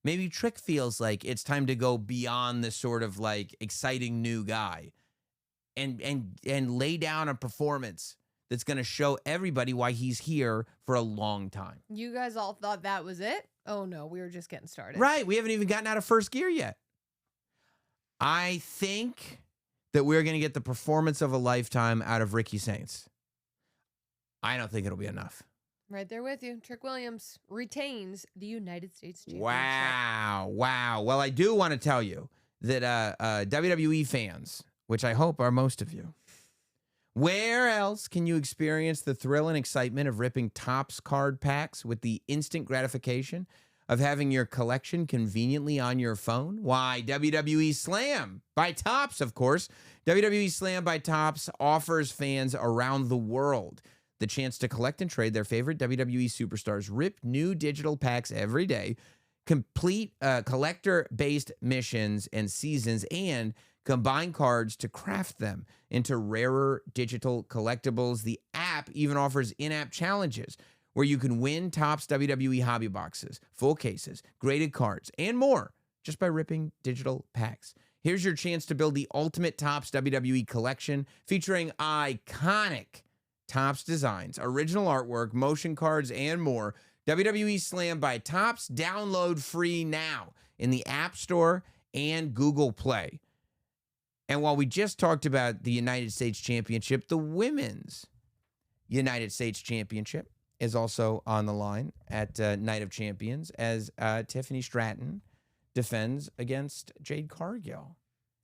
Speaker 1: Maybe Trick feels like it's time to go beyond the sort of like exciting new guy and lay down a performance that's going to show everybody why he's here for a long time.
Speaker 2: You guys all thought that was it? Oh no, we were just getting started.
Speaker 1: Right. We haven't even gotten out of first gear yet. I think that we're going to get the performance of a lifetime out of Ricky Saints. I don't think it'll be enough.
Speaker 2: Right there with you. Trick Williams retains the United States Championship.
Speaker 1: Wow. Well, I do want to tell you that WWE fans, which I hope are most of you, where else can you experience the thrill and excitement of ripping Topps card packs with the instant gratification of having your collection conveniently on your phone? Why, WWE Slam by Topps, of course. WWE Slam by Topps offers fans around the world the chance to collect and trade their favorite WWE superstars, rip new digital packs every day, complete collector-based missions and seasons, and combine cards to craft them into rarer digital collectibles. The app even offers in-app challenges where you can win Topps WWE hobby boxes, full cases, graded cards, and more just by ripping digital packs. Here's your chance to build the ultimate Topps WWE collection featuring iconic Topps designs, original artwork, motion cards, and more. WWE Slam by Topps. Download free now in the App Store and Google Play. And while we just talked about the United States Championship, the Women's United States Championship is also on the line at Night of Champions as Tiffany Stratton defends against Jade Cargill.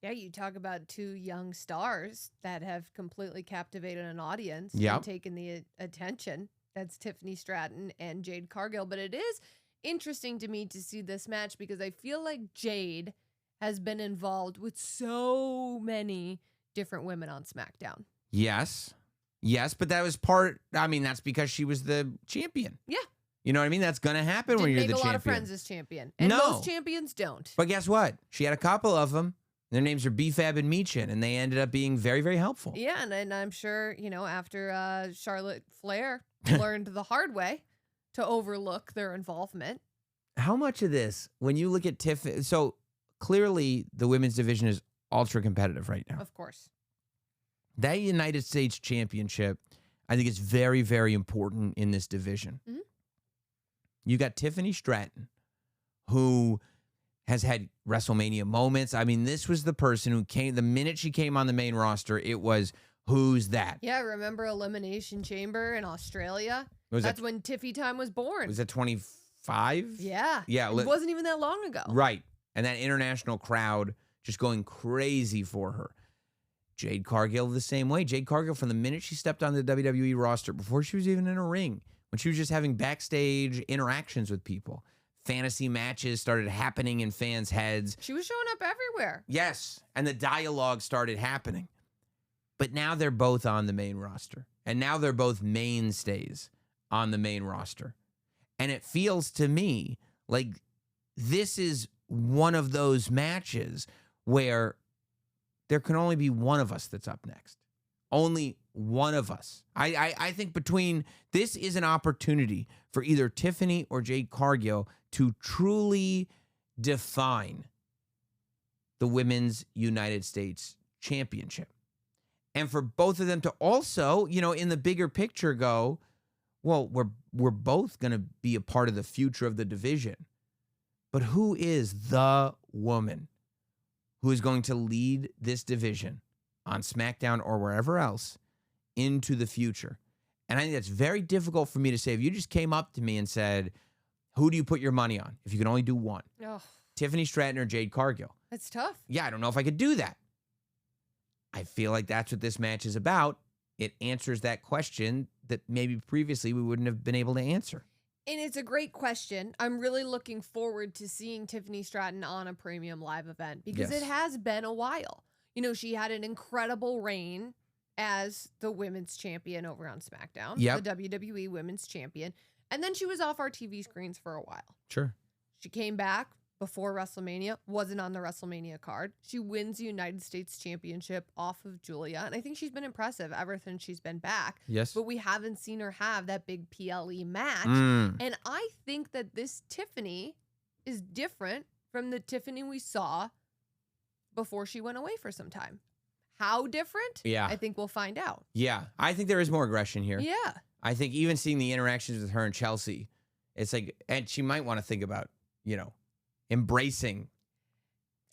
Speaker 2: Yeah, you talk about two young stars that have completely captivated an audience
Speaker 1: Yep.
Speaker 2: and taken the attention. That's Tiffany Stratton and Jade Cargill. But it is interesting to me to see this match because I feel like Jade has been involved with so many different women on SmackDown.
Speaker 1: Yes, but that was that's because she was the champion.
Speaker 2: Yeah.
Speaker 1: You know what I mean? That's going to happen when
Speaker 2: Didn't
Speaker 1: you're the
Speaker 2: make a
Speaker 1: champion.
Speaker 2: lot of friends as champion. And
Speaker 1: No.
Speaker 2: most champions don't.
Speaker 1: But guess what? She had a couple of them. Their names are B-Fab and Meechin, and they ended up being very, very helpful.
Speaker 2: Yeah, and I'm sure, after Charlotte Flair learned the hard way to overlook their involvement.
Speaker 1: How much of this, when you look at Tiff, so clearly the women's division is ultra competitive right now.
Speaker 2: Of course.
Speaker 1: That United States Championship, I think is very, very important in this division.
Speaker 2: Mhm.
Speaker 1: You got Tiffany Stratton, who has had WrestleMania moments. I mean, this was the person who came, the minute she came on the main roster, it was, who's that?
Speaker 2: Yeah, remember Elimination Chamber in Australia?
Speaker 1: Was
Speaker 2: That's when Tiffy Time was born.
Speaker 1: Was it 25?
Speaker 2: Yeah.
Speaker 1: Yeah.
Speaker 2: It wasn't even that long ago.
Speaker 1: Right. And that international crowd just going crazy for her. Jade Cargill the same way. Jade Cargill, from the minute she stepped on the WWE roster, before she was even in a ring, when she was just having backstage interactions with people, fantasy matches started happening in fans' heads.
Speaker 2: She was showing up everywhere.
Speaker 1: Yes. And the dialogue started happening. But now they're both on the main roster. And now they're both mainstays on the main roster. And it feels to me like this is one of those matches where there can only be one of us that's up next. Only one of us. I think this is an opportunity for either Tiffany or Jade Cargill to truly define the Women's United States Championship. And for both of them to also, in the bigger picture go, well, we're both going to be a part of the future of the division. But who is the woman who is going to lead this division on SmackDown or wherever else into the future? And I think that's very difficult for me to say. If you just came up to me and said, who do you put your money on if you can only do one?
Speaker 2: Oh,
Speaker 1: Tiffany Stratton or Jade Cargill?
Speaker 2: that's tough.
Speaker 1: Yeah, I don't know if I could do that. I feel like that's what this match is about. It answers that question that maybe previously we wouldn't have been able to answer.
Speaker 2: And it's a great question. I'm really looking forward to seeing Tiffany Stratton on a premium live event because
Speaker 1: Yes.
Speaker 2: it has been a while. She had an incredible reign as the women's champion over on SmackDown,
Speaker 1: Yep.
Speaker 2: the WWE women's champion. And then she was off our TV screens for a while.
Speaker 1: Sure.
Speaker 2: She came back before WrestleMania, wasn't on the WrestleMania card. She wins the United States Championship off of Julia. And I think she's been impressive ever since she's been back.
Speaker 1: Yes.
Speaker 2: But we haven't seen her have that big PLE match.
Speaker 1: Mm.
Speaker 2: And I think that this Tiffany is different from the Tiffany we saw before she went away for some time. How different?
Speaker 1: Yeah.
Speaker 2: I think we'll find out.
Speaker 1: Yeah. I think there is more aggression here.
Speaker 2: Yeah.
Speaker 1: I think even seeing the interactions with her and Chelsea, it's like, and she might want to think about, embracing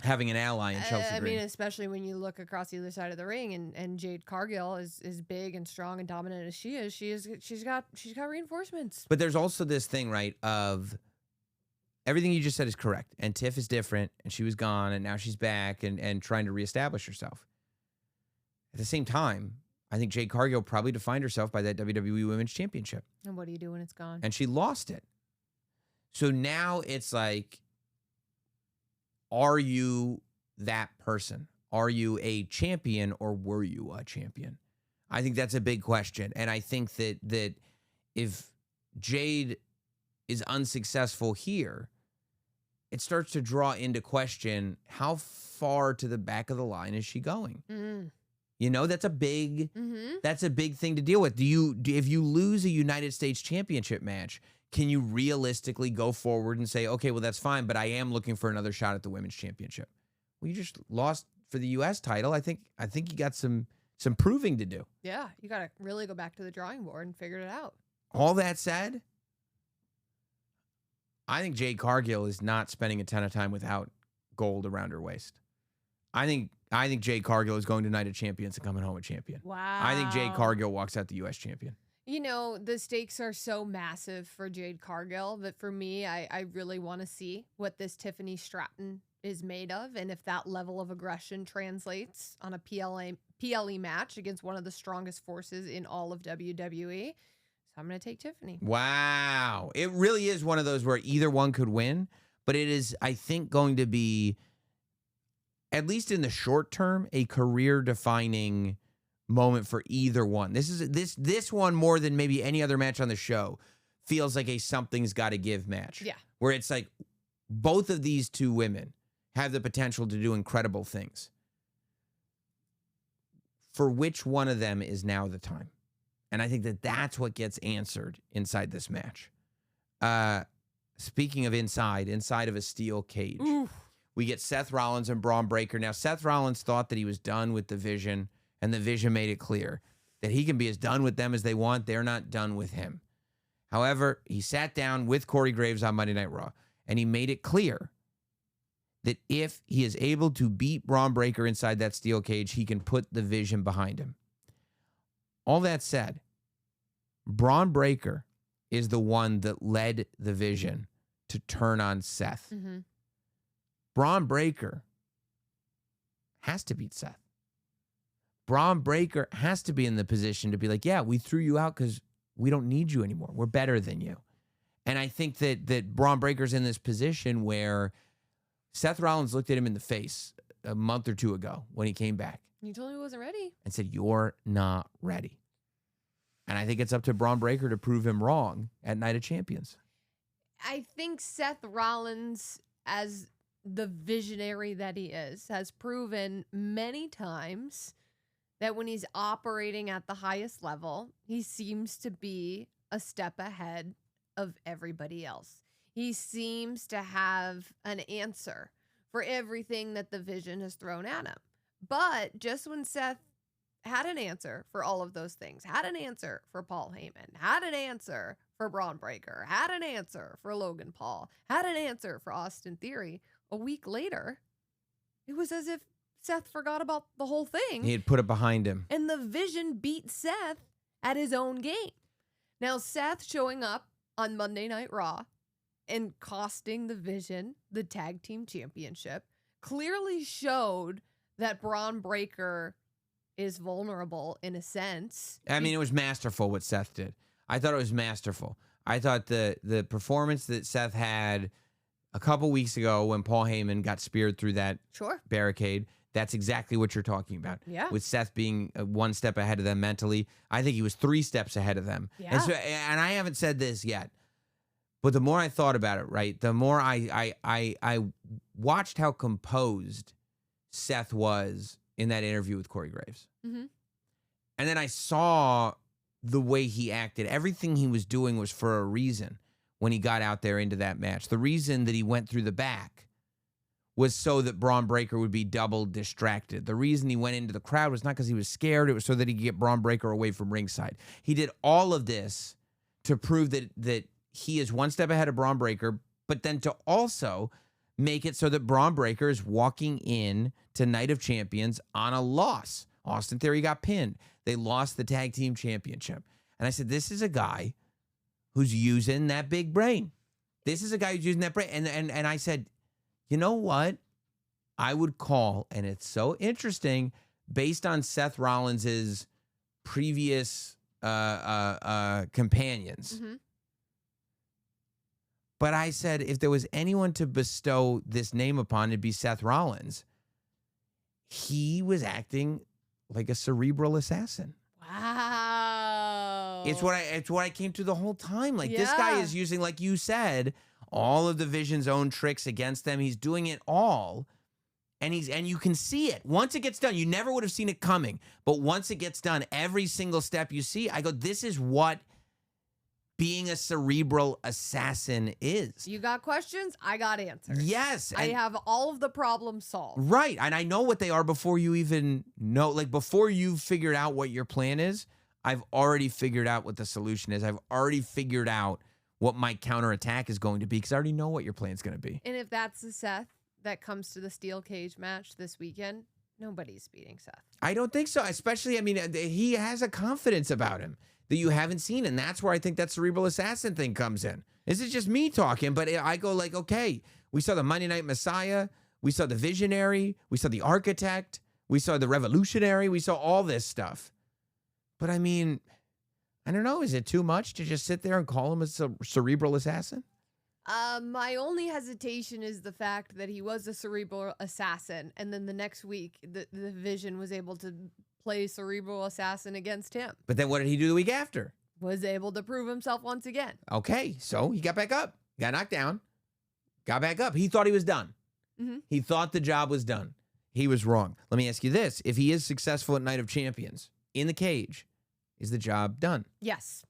Speaker 1: having an ally in Chelsea
Speaker 2: I
Speaker 1: Green.
Speaker 2: mean, especially when you look across the other side of the ring, and Jade Cargill is big and strong and dominant as she is. She's got reinforcements.
Speaker 1: But there's also this thing, right, of everything you just said is correct. And Tiff is different, and she was gone, and now she's back and trying to reestablish herself. At the same time, I think Jade Cargill probably defined herself by that WWE Women's Championship.
Speaker 2: And what do you do when it's gone?
Speaker 1: And she lost it. So now it's like, are you that person? Are you a champion, or were you a champion? I think that's a big question. And I think that if Jade is unsuccessful here, it starts to draw into question, how far to the back of the line is she going? That's a big thing to deal with. If you lose a United States Championship match, can you realistically go forward and say, okay, well, that's fine, but I am looking for another shot at the Women's Championship? Well, you just lost for the U.S. title. I think you got some proving to do.
Speaker 2: Yeah, you got to really go back to the drawing board and figure it out.
Speaker 1: All that said, I think Jade Cargill is not spending a ton of time without gold around her waist. I think Jade Cargill is going to Night of Champions and coming home a champion.
Speaker 2: Wow.
Speaker 1: I think Jade Cargill walks out the U.S. champion.
Speaker 2: The stakes are so massive for Jade Cargill that for me, I really want to see what this Tiffany Stratton is made of, and if that level of aggression translates on a PLE match against one of the strongest forces in all of WWE. So I'm going to take Tiffany.
Speaker 1: Wow. It really is one of those where either one could win, but it is, I think, going to be, at least in the short term, a career-defining moment for either one. This one, more than maybe any other match on the show, feels like a something's got to give match.
Speaker 2: Yeah.
Speaker 1: Where it's like both of these two women have the potential to do incredible things. For which one of them is now the time? And I think that's what gets answered inside this match. Speaking of inside of a steel cage,
Speaker 2: Oof.
Speaker 1: we get Seth Rollins and Braun Breaker. Now, Seth Rollins thought that he was done with the Vision, and the Vision made it clear that he can be as done with them as they want. They're not done with him. However, he sat down with Corey Graves on Monday Night Raw, and he made it clear that if he is able to beat Braun Breaker inside that steel cage, he can put the Vision behind him. All that said, Braun Breaker is the one that led the Vision to turn on Seth.
Speaker 2: Mm-hmm.
Speaker 1: Braun Breaker has to beat Seth. Braun Breaker has to be in the position to be like, yeah, we threw you out because we don't need you anymore. We're better than you. And I think that Braun Breaker's in this position where Seth Rollins looked at him in the face a month or two ago when he came back.
Speaker 2: You told me he wasn't ready.
Speaker 1: And said, you're not ready. And I think it's up to Braun Breaker to prove him wrong at Night of Champions.
Speaker 2: I think Seth Rollins, as the visionary that he is, has proven many times that when he's operating at the highest level, he seems to be a step ahead of everybody else. He seems to have an answer for everything that the Vision has thrown at him. But just when Seth had an answer for all of those things, had an answer for Paul Heyman, had an answer for Braun Breaker, had an answer for Logan Paul, had an answer for Austin Theory, a week later, it was as if Seth forgot about the whole thing.
Speaker 1: He had put it behind him.
Speaker 2: And the Vision beat Seth at his own game. Now, Seth showing up on Monday Night Raw and costing the Vision the tag team championship clearly showed that Braun Breaker is vulnerable in a sense.
Speaker 1: I mean, it was masterful what Seth did. I thought it was masterful. I thought the performance that Seth had a couple weeks ago when Paul Heyman got speared through that barricade, that's exactly what you're talking about.
Speaker 2: Yeah.
Speaker 1: With Seth being one step ahead of them mentally. I think he was 3 steps ahead of them.
Speaker 2: Yeah.
Speaker 1: And I haven't said this yet, but the more I thought about it, right, the more I watched how composed Seth was in that interview with Corey Graves.
Speaker 2: Mm-hmm.
Speaker 1: And then I saw the way he acted. Everything he was doing was for a reason. when he got out there into that match. The reason that he went through the back was so that Braun Breaker would be double distracted. The reason he went into the crowd was not because he was scared. It was so that he could get Braun Breaker away from ringside. He did all of this to prove that he is one step ahead of Braun Breaker, but then to also make it so that Braun Breaker is walking in to Night of Champions on a loss. Austin Theory got pinned. They lost the tag team championship. And I said, this is a guy who's using that big brain. This is a guy who's using that brain. And I said, you know what? I would call, and it's so interesting, based on Seth Rollins' previous companions.
Speaker 2: Mm-hmm.
Speaker 1: But I said, if there was anyone to bestow this name upon, it'd be Seth Rollins. He was acting like a cerebral assassin.
Speaker 2: Wow.
Speaker 1: It's what I came to the whole time. Like, this guy is using, like you said, all of the Vision's own tricks against them. He's doing it all. And you can see it. Once it gets done, you never would have seen it coming. But once it gets done, every single step you see, I go, this is what being a cerebral assassin is.
Speaker 2: You got questions? I got answers.
Speaker 1: Yes.
Speaker 2: I have all of the problems solved.
Speaker 1: Right. And I know what they are before you even know. Like, before you've figured out what your plan is, I've already figured out what the solution is. I've already figured out what my counterattack is going to be because I already know what your plan's going to be.
Speaker 2: And if that's the Seth that comes to the steel cage match this weekend, nobody's beating Seth.
Speaker 1: I don't think so. Especially, I mean, he has a confidence about him that you haven't seen. And that's where I think that cerebral assassin thing comes in. This is just me talking, but I go like, okay, we saw the Monday Night Messiah. We saw the Visionary. We saw the Architect. We saw the Revolutionary. We saw all this stuff. But I mean, I don't know. Is it too much to just sit there and call him a cerebral assassin?
Speaker 2: My only hesitation is the fact that he was a cerebral assassin, and then the next week, the Vision was able to play cerebral assassin against him.
Speaker 1: But then what did he do the week after?
Speaker 2: Was able to prove himself once again.
Speaker 1: Okay, so he got back up, got knocked down, got back up. He thought he was done.
Speaker 2: Mm-hmm.
Speaker 1: He thought the job was done. He was wrong. Let me ask you this. If he is successful at Night of Champions in the cage, is the job done?
Speaker 2: Yes.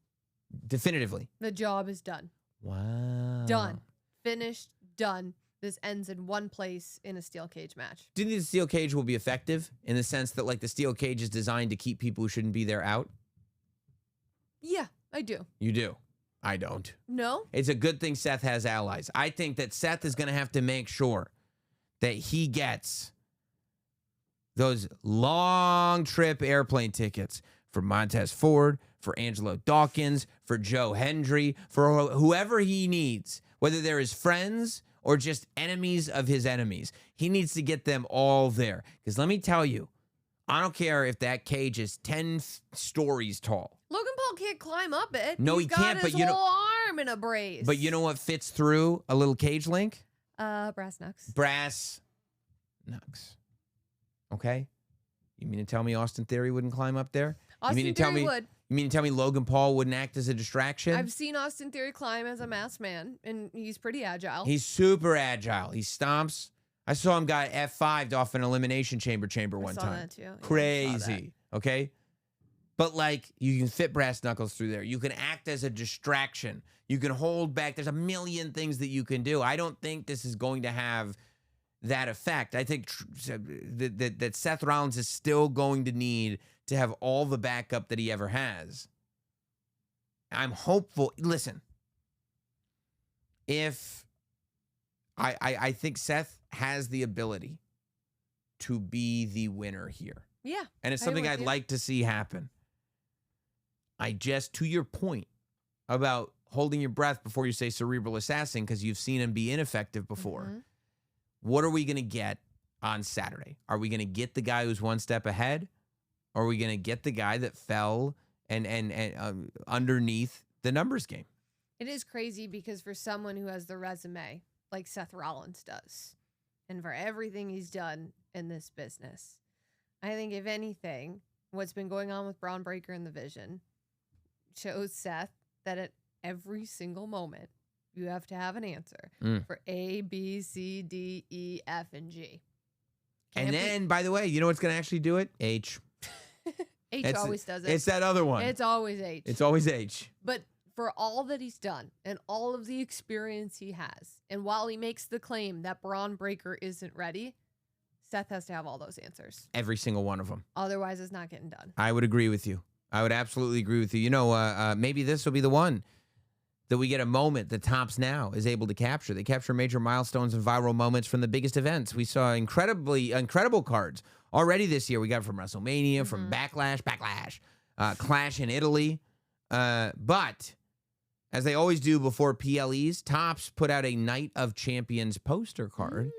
Speaker 1: Definitively.
Speaker 2: The job is done.
Speaker 1: Wow.
Speaker 2: Done. Finished. Done. This ends in one place in a steel cage match.
Speaker 1: Do you think the steel cage will be effective in the sense that, like, the steel cage is designed to keep people who shouldn't be there out?
Speaker 2: Yeah, I do.
Speaker 1: You do. I don't.
Speaker 2: No?
Speaker 1: It's a good thing Seth has allies. I think that Seth is going to have to make sure that he gets those long trip airplane tickets for Montez Ford, for Angelo Dawkins, for Joe Hendry, for whoever he needs, whether they're his friends or just enemies of his enemies. He needs to get them all there. Because let me tell you, I don't care if that cage is 10 stories tall.
Speaker 2: Logan Paul can't climb up it.
Speaker 1: No,
Speaker 2: He's
Speaker 1: he can't,
Speaker 2: got
Speaker 1: but
Speaker 2: his
Speaker 1: you know-
Speaker 2: whole arm in a brace.
Speaker 1: But you know what fits through a little cage link?
Speaker 2: Brass knucks.
Speaker 1: Brass knucks. Okay? You mean to tell me Austin Theory wouldn't climb up there?
Speaker 2: Austin
Speaker 1: you mean to tell
Speaker 2: Theory
Speaker 1: me
Speaker 2: would.
Speaker 1: You mean to tell me Logan Paul wouldn't act as a distraction?
Speaker 2: I've seen Austin Theory climb as a masked man, and he's pretty agile.
Speaker 1: He's super agile. He stomps. I saw him got F5'd off an elimination chamber one
Speaker 2: saw
Speaker 1: time.
Speaker 2: that too. Yeah, I saw that.
Speaker 1: Crazy. Okay? But, like, you can fit brass knuckles through there. You can act as a distraction. You can hold back. There's a million things that you can do. I don't think this is going to have that effect. I think that Seth Rollins is still going to need to have all the backup that he ever has. I'm hopeful. Listen, if I think Seth has the ability to be the winner here.
Speaker 2: Yeah.
Speaker 1: And it's
Speaker 2: I
Speaker 1: something
Speaker 2: with
Speaker 1: I'd
Speaker 2: you.
Speaker 1: like to see happen. I just, to your point about holding your breath before you say cerebral assassin, because you've seen him be ineffective before.
Speaker 2: Mhm.
Speaker 1: What are we going to get on Saturday? Are we going to get the guy who's one step ahead? Or are we going to get the guy that fell and underneath the numbers game?
Speaker 2: It is crazy because for someone who has the resume like Seth Rollins does, and for everything he's done in this business, I think if anything, what's been going on with Braun Breaker in the Vision shows Seth that at every single moment, you have to have an answer for A, B, C, D, E, F, and G.
Speaker 1: And then, by the way, you know what's going to actually do it? H.
Speaker 2: H
Speaker 1: It's-
Speaker 2: always does it.
Speaker 1: It's that other one.
Speaker 2: It's always H.
Speaker 1: It's always H.
Speaker 2: But for all that he's done and all of the experience he has, and while he makes the claim that Braun Breaker isn't ready, Seth has to have all those answers.
Speaker 1: Every single one of them.
Speaker 2: Otherwise, it's not getting done.
Speaker 1: I would agree with you. I would absolutely agree with you. You know, maybe this will be the one that we get a moment that Tops Now is able to capture. They capture major milestones and viral moments from the biggest events. We saw incredible cards already this year. We got from WrestleMania, from Backlash, Clash in Italy. But as they always do before PLEs, Tops put out a Night of Champions poster card,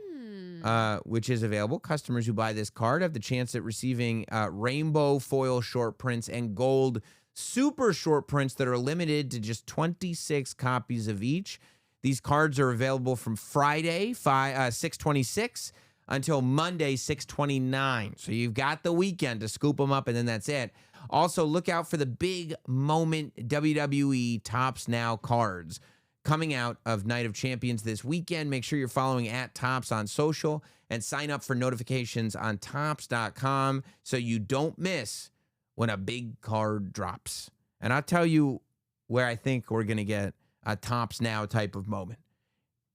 Speaker 1: which is available. Customers who buy this card have the chance at receiving rainbow foil short prints and gold super short prints that are limited to just 26 copies of each. These cards are available from Friday, 6/26, until Monday, 6/29. So you've got the weekend to scoop them up, and then that's it. Also, look out for the big moment WWE Tops Now cards coming out of Night of Champions this weekend. Make sure you're following @Tops on social and sign up for notifications on Tops.com so you don't miss when a big card drops. And I'll tell you where I think we're going to get a Tops Now type of moment.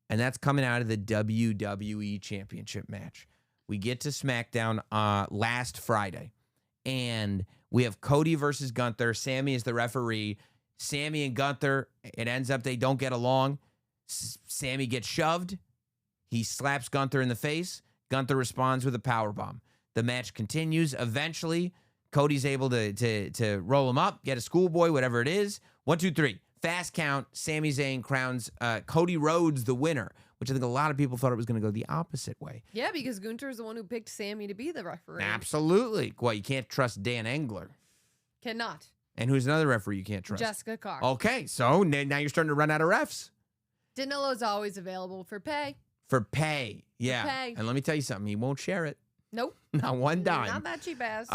Speaker 1: And that's coming out of the WWE Championship match. We get to SmackDown last Friday. And we have Cody versus Gunther. Sammy is the referee. Sammy and Gunther, it ends up they don't get along. Sammy gets shoved. He slaps Gunther in the face. Gunther responds with a powerbomb. The match continues. Eventually, Cody's able to roll him up, get a schoolboy, whatever it is. 1, 2, 3. Fast count. Sami Zayn crowns Cody Rhodes the winner, which I think a lot of people thought it was going to go the opposite way.
Speaker 2: Yeah, because Gunther is the one who picked Sammy to be the referee.
Speaker 1: Absolutely. Well, you can't trust Dan Engler.
Speaker 2: Cannot.
Speaker 1: And who's another referee you can't trust?
Speaker 2: Jessica Carr.
Speaker 1: Okay, so now you're starting to run out of refs.
Speaker 2: Danilo's always available for pay.
Speaker 1: For pay. Yeah.
Speaker 2: pay.
Speaker 1: And let me tell you something. He won't share it.
Speaker 2: Nope.
Speaker 1: Not one dime.
Speaker 2: Not that cheap ass.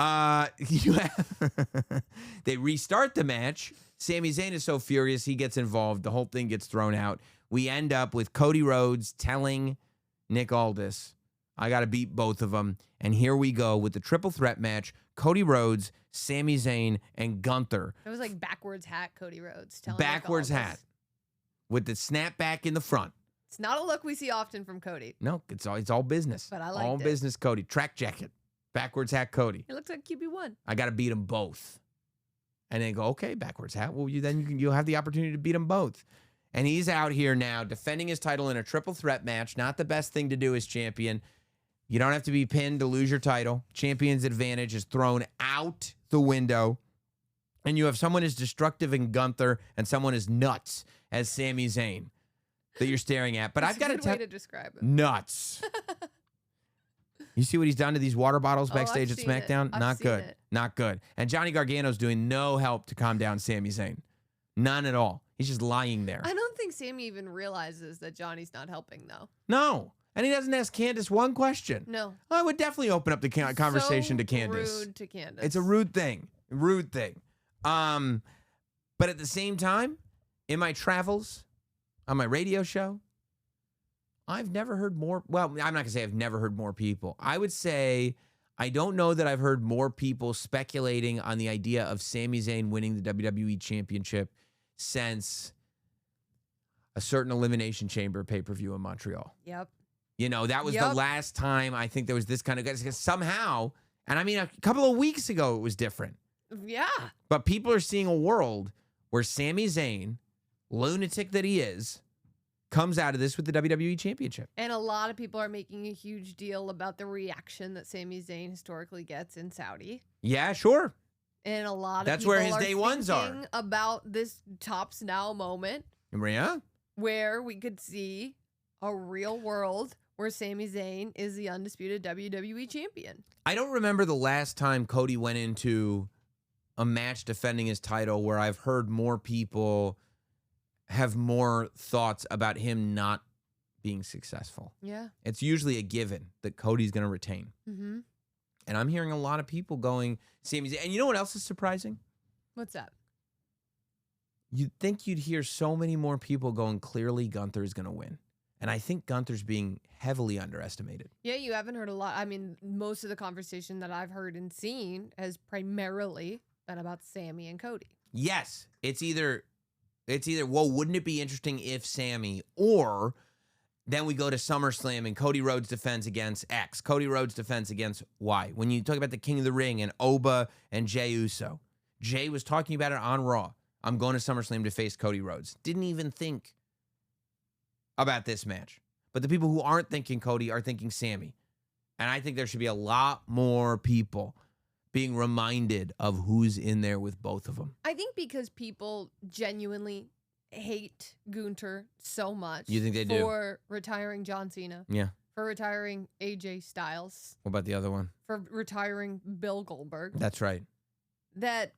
Speaker 1: They restart the match. Sami Zayn is so furious, he gets involved. The whole thing gets thrown out. We end up with Cody Rhodes telling Nick Aldis, I got to beat both of them. And here we go with the triple threat match. Cody Rhodes, Sami Zayn, and Gunther.
Speaker 2: It was like backwards hat Cody Rhodes.
Speaker 1: Backwards hat with the snapback in the front.
Speaker 2: It's not a look we see often from Cody.
Speaker 1: No, it's all business.
Speaker 2: But I liked
Speaker 1: all
Speaker 2: it.
Speaker 1: business Cody. Track jacket. Backwards hat Cody.
Speaker 2: It looks like QB1.
Speaker 1: I got to beat them both. And then go, okay, backwards hat. Well, you'll have the opportunity to beat them both. And he's out here now defending his title in a triple threat match. Not the best thing to do as champion. You don't have to be pinned to lose your title. Champion's advantage is thrown out the window. And you have someone as destructive in Gunther and someone as nuts as Sami Zayn that you're staring at. But
Speaker 2: That's
Speaker 1: I've got
Speaker 2: a good way to describe it.
Speaker 1: Nuts. You see what he's done to these water bottles backstage
Speaker 2: I've
Speaker 1: at
Speaker 2: seen it.
Speaker 1: SmackDown?
Speaker 2: I've
Speaker 1: Not
Speaker 2: seen
Speaker 1: good.
Speaker 2: it.
Speaker 1: Not good. And Johnny Gargano's doing no help to calm down Sami Zayn. None at all. He's just lying there.
Speaker 2: I don't think Sammy even realizes that Johnny's not helping, though.
Speaker 1: No. And he doesn't ask Candace one question.
Speaker 2: No.
Speaker 1: I would definitely open up the conversation to Candace.
Speaker 2: Rude to Candace.
Speaker 1: It's a rude thing. Rude thing. But at the same time, in my travels, on my radio show, I've never heard more. Well, I'm not going to say I've never heard more people. I would say I don't know that I've heard more people speculating on the idea of Sami Zayn winning the WWE Championship since a certain Elimination Chamber pay-per-view in Montreal.
Speaker 2: Yep.
Speaker 1: You know, that was the last time I think there was this kind of guys. Somehow, and I mean, a couple of weeks ago it was different.
Speaker 2: Yeah.
Speaker 1: But people are seeing a world where Sami Zayn, lunatic that he is, comes out of this with the WWE Championship.
Speaker 2: And a lot of people are making a huge deal about the reaction that Sami Zayn historically gets in Saudi.
Speaker 1: Yeah, sure.
Speaker 2: And a lot of
Speaker 1: That's
Speaker 2: people
Speaker 1: where his
Speaker 2: are
Speaker 1: day ones are.
Speaker 2: thinking about this Tops Now moment
Speaker 1: Yeah.
Speaker 2: where we could see a real world where Sami Zayn is the undisputed WWE champion.
Speaker 1: I don't remember the last time Cody went into a match defending his title where I've heard more people have more thoughts about him not being successful.
Speaker 2: Yeah.
Speaker 1: It's usually a given that Cody's going to retain.
Speaker 2: Mm-hmm.
Speaker 1: And I'm hearing a lot of people going, Sami Zayn. And you know what else is surprising?
Speaker 2: What's that?
Speaker 1: You'd think you'd hear so many more people going, clearly Gunther's going to win. And I think Gunther's being heavily underestimated.
Speaker 2: Yeah, you haven't heard a lot. I mean, most of the conversation that I've heard and seen has primarily been about Sammy and Cody.
Speaker 1: Yes, it's either It's either, well, wouldn't it be interesting if Sammy, or then we go to SummerSlam and Cody Rhodes defends against X. Cody Rhodes defends against Y. When you talk about the King of the Ring and Oba and Jey Uso, Jay was talking about it on Raw. I'm going to SummerSlam to face Cody Rhodes. Didn't even think about this match. But the people who aren't thinking Cody are thinking Sammy. And I think there should be a lot more people being reminded of who's in there with both of them.
Speaker 2: I think because people genuinely hate Gunther so much.
Speaker 1: You think they do?
Speaker 2: For retiring John Cena.
Speaker 1: Yeah.
Speaker 2: For retiring AJ Styles.
Speaker 1: What about the other one?
Speaker 2: For retiring Bill Goldberg.
Speaker 1: That's right.
Speaker 2: That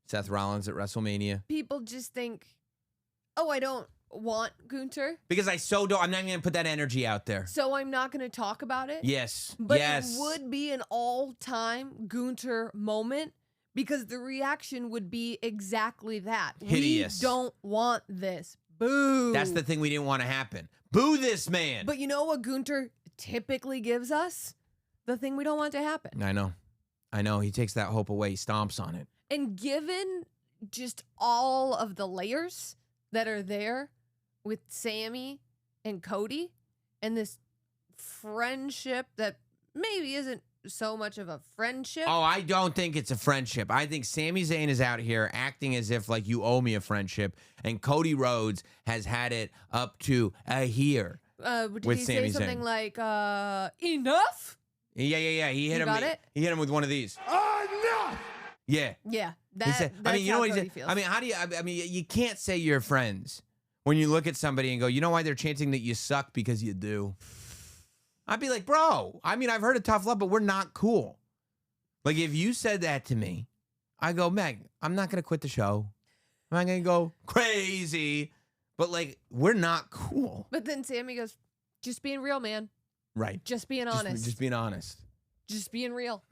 Speaker 1: Seth Rollins at WrestleMania.
Speaker 2: people just think, oh, I don't want Gunther,
Speaker 1: Because I'm not even going to put that energy out there.
Speaker 2: so I'm not going to talk about it.
Speaker 1: Yes.
Speaker 2: But
Speaker 1: yes.
Speaker 2: it would be an all-time Gunther moment because the reaction would be exactly that.
Speaker 1: Hideous.
Speaker 2: We don't want this. Boo.
Speaker 1: That's the thing we didn't want to happen. Boo this man.
Speaker 2: But you know what Gunther typically gives us? The thing we don't want to happen.
Speaker 1: I know. He takes that hope away. He stomps on it.
Speaker 2: And given just all of the layers that are there with Sammy and Cody and this friendship that maybe isn't so much of a friendship.
Speaker 1: Oh, I don't think it's a friendship. I think Sami Zayn is out here acting as if like you owe me a friendship, and Cody Rhodes has had it up to a year.
Speaker 2: Did
Speaker 1: with
Speaker 2: he
Speaker 1: Sami
Speaker 2: say something
Speaker 1: Zayn.
Speaker 2: like, enough?
Speaker 1: Yeah. He hit
Speaker 2: You
Speaker 1: him.
Speaker 2: got it?
Speaker 1: He hit him with one of these.
Speaker 3: Enough!
Speaker 1: Yeah.
Speaker 2: Yeah.
Speaker 1: He said,
Speaker 2: That's
Speaker 1: you know
Speaker 2: how
Speaker 1: what he
Speaker 2: Cody
Speaker 1: said?
Speaker 2: feels.
Speaker 1: I mean, how do you? I mean, you can't say you're friends when you look at somebody and go, you know why they're chanting that you suck? Because you do. I'd be like, bro. I mean, I've heard of tough love, but we're not cool. Like, if you said that to me, I go, Meg, I'm not gonna quit the show. I'm not gonna go crazy, but like, we're not cool,
Speaker 2: But then Sammy goes, just being real, man.
Speaker 1: right?
Speaker 2: Just being honest.
Speaker 1: Just being honest.
Speaker 2: Just being real.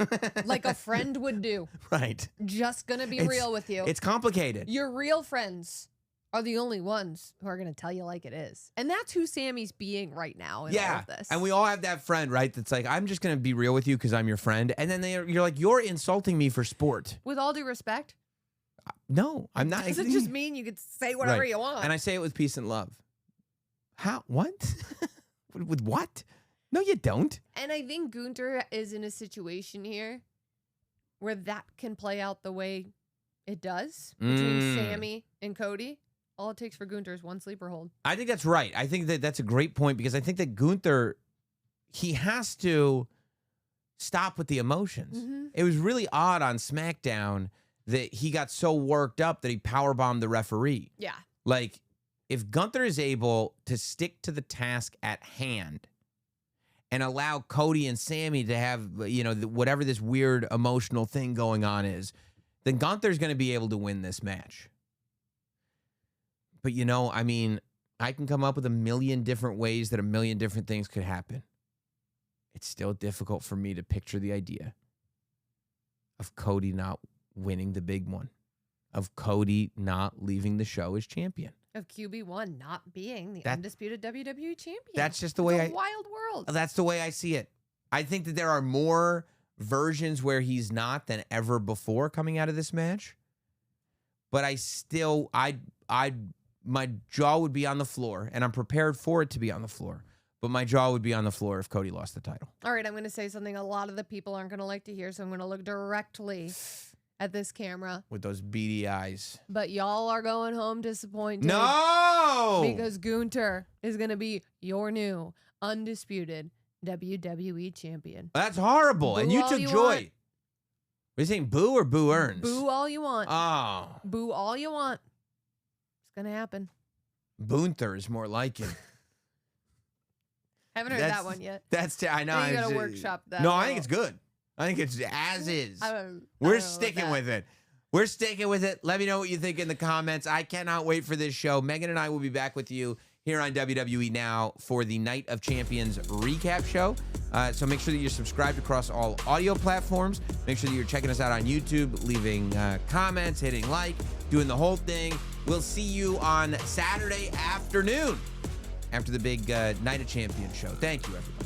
Speaker 2: Like a friend would do.
Speaker 1: Right.
Speaker 2: Just gonna be
Speaker 1: It's-
Speaker 2: real with you.
Speaker 1: It's complicated.
Speaker 2: Your real friends are the only ones who are gonna tell you like it is. And that's who Sammy's being right now in all
Speaker 1: Yeah,
Speaker 2: of this.
Speaker 1: and we all have that friend, right? That's like, I'm just gonna be real with you because I'm your friend, and then you're like, you're insulting me for sport.
Speaker 2: With all due respect,
Speaker 1: No, I'm not.
Speaker 2: doesn't just mean you could say whatever
Speaker 1: Right.
Speaker 2: you want.
Speaker 1: And I say it with peace and love. How? What? With what? No, you don't.
Speaker 2: And I think Gunther is in a situation here where that can play out the way it does between Sammy and Cody. All it takes for Gunther is one sleeper hold.
Speaker 1: I think that's right. I think that that's a great point because I think that Gunther, he has to stop with the emotions.
Speaker 2: Mm-hmm.
Speaker 1: It was really odd on SmackDown that he got so worked up that he powerbombed the referee.
Speaker 2: Yeah.
Speaker 1: Like, if Gunther is able to stick to the task at hand and allow Cody and Sammy to have, you know, whatever this weird emotional thing going on is, then Gunther's going to be able to win this match. But, you know, I mean, I can come up with a million different ways that a million different things could happen. It's still difficult for me to picture the idea of Cody not winning the big one, of Cody not leaving the show as champion.
Speaker 2: Of QB1 not being the
Speaker 1: That-
Speaker 2: undisputed WWE champion.
Speaker 1: That's just the
Speaker 2: It's
Speaker 1: way
Speaker 2: a wild world.
Speaker 1: That's the way I see it. I think that there are more versions where he's not than ever before coming out of this match. But I still, my jaw would be on the floor, and I'm prepared for it to be on the floor. But my jaw would be on the floor if Cody lost the title.
Speaker 2: All right, I'm going to say something a lot of the people aren't going to like to hear, so I'm going to look directly at this camera.
Speaker 1: With those beady eyes.
Speaker 2: But y'all are going home disappointed.
Speaker 1: No!
Speaker 2: Because Gunther is going to be your new undisputed WWE champion.
Speaker 1: That's horrible. And
Speaker 2: Boo
Speaker 1: you
Speaker 2: all
Speaker 1: took
Speaker 2: you
Speaker 1: joy.
Speaker 2: want.
Speaker 1: Are you saying boo or boo earns?
Speaker 2: Boo all you want.
Speaker 1: Oh.
Speaker 2: Boo all you want. It's going to happen.
Speaker 1: Boonther is more like it.
Speaker 2: Haven't heard
Speaker 1: That's-
Speaker 2: that one yet.
Speaker 1: I know.
Speaker 2: I think you gotta
Speaker 1: it's-
Speaker 2: workshop that
Speaker 1: No,
Speaker 2: a
Speaker 1: I think
Speaker 2: little.
Speaker 1: it's good. I think it's as is.
Speaker 2: I don't know
Speaker 1: We're
Speaker 2: about
Speaker 1: sticking
Speaker 2: that.
Speaker 1: with it. We're sticking with it. Let me know what you think in the comments. I cannot wait for this show. Megan and I will be back with you here on WWE Now for the Night of Champions recap show. So make sure that you're subscribed across all audio platforms. Make sure that you're checking us out on YouTube, leaving comments, hitting like, doing the whole thing. We'll see you on Saturday afternoon after the big Night of Champions show. Thank you, everybody.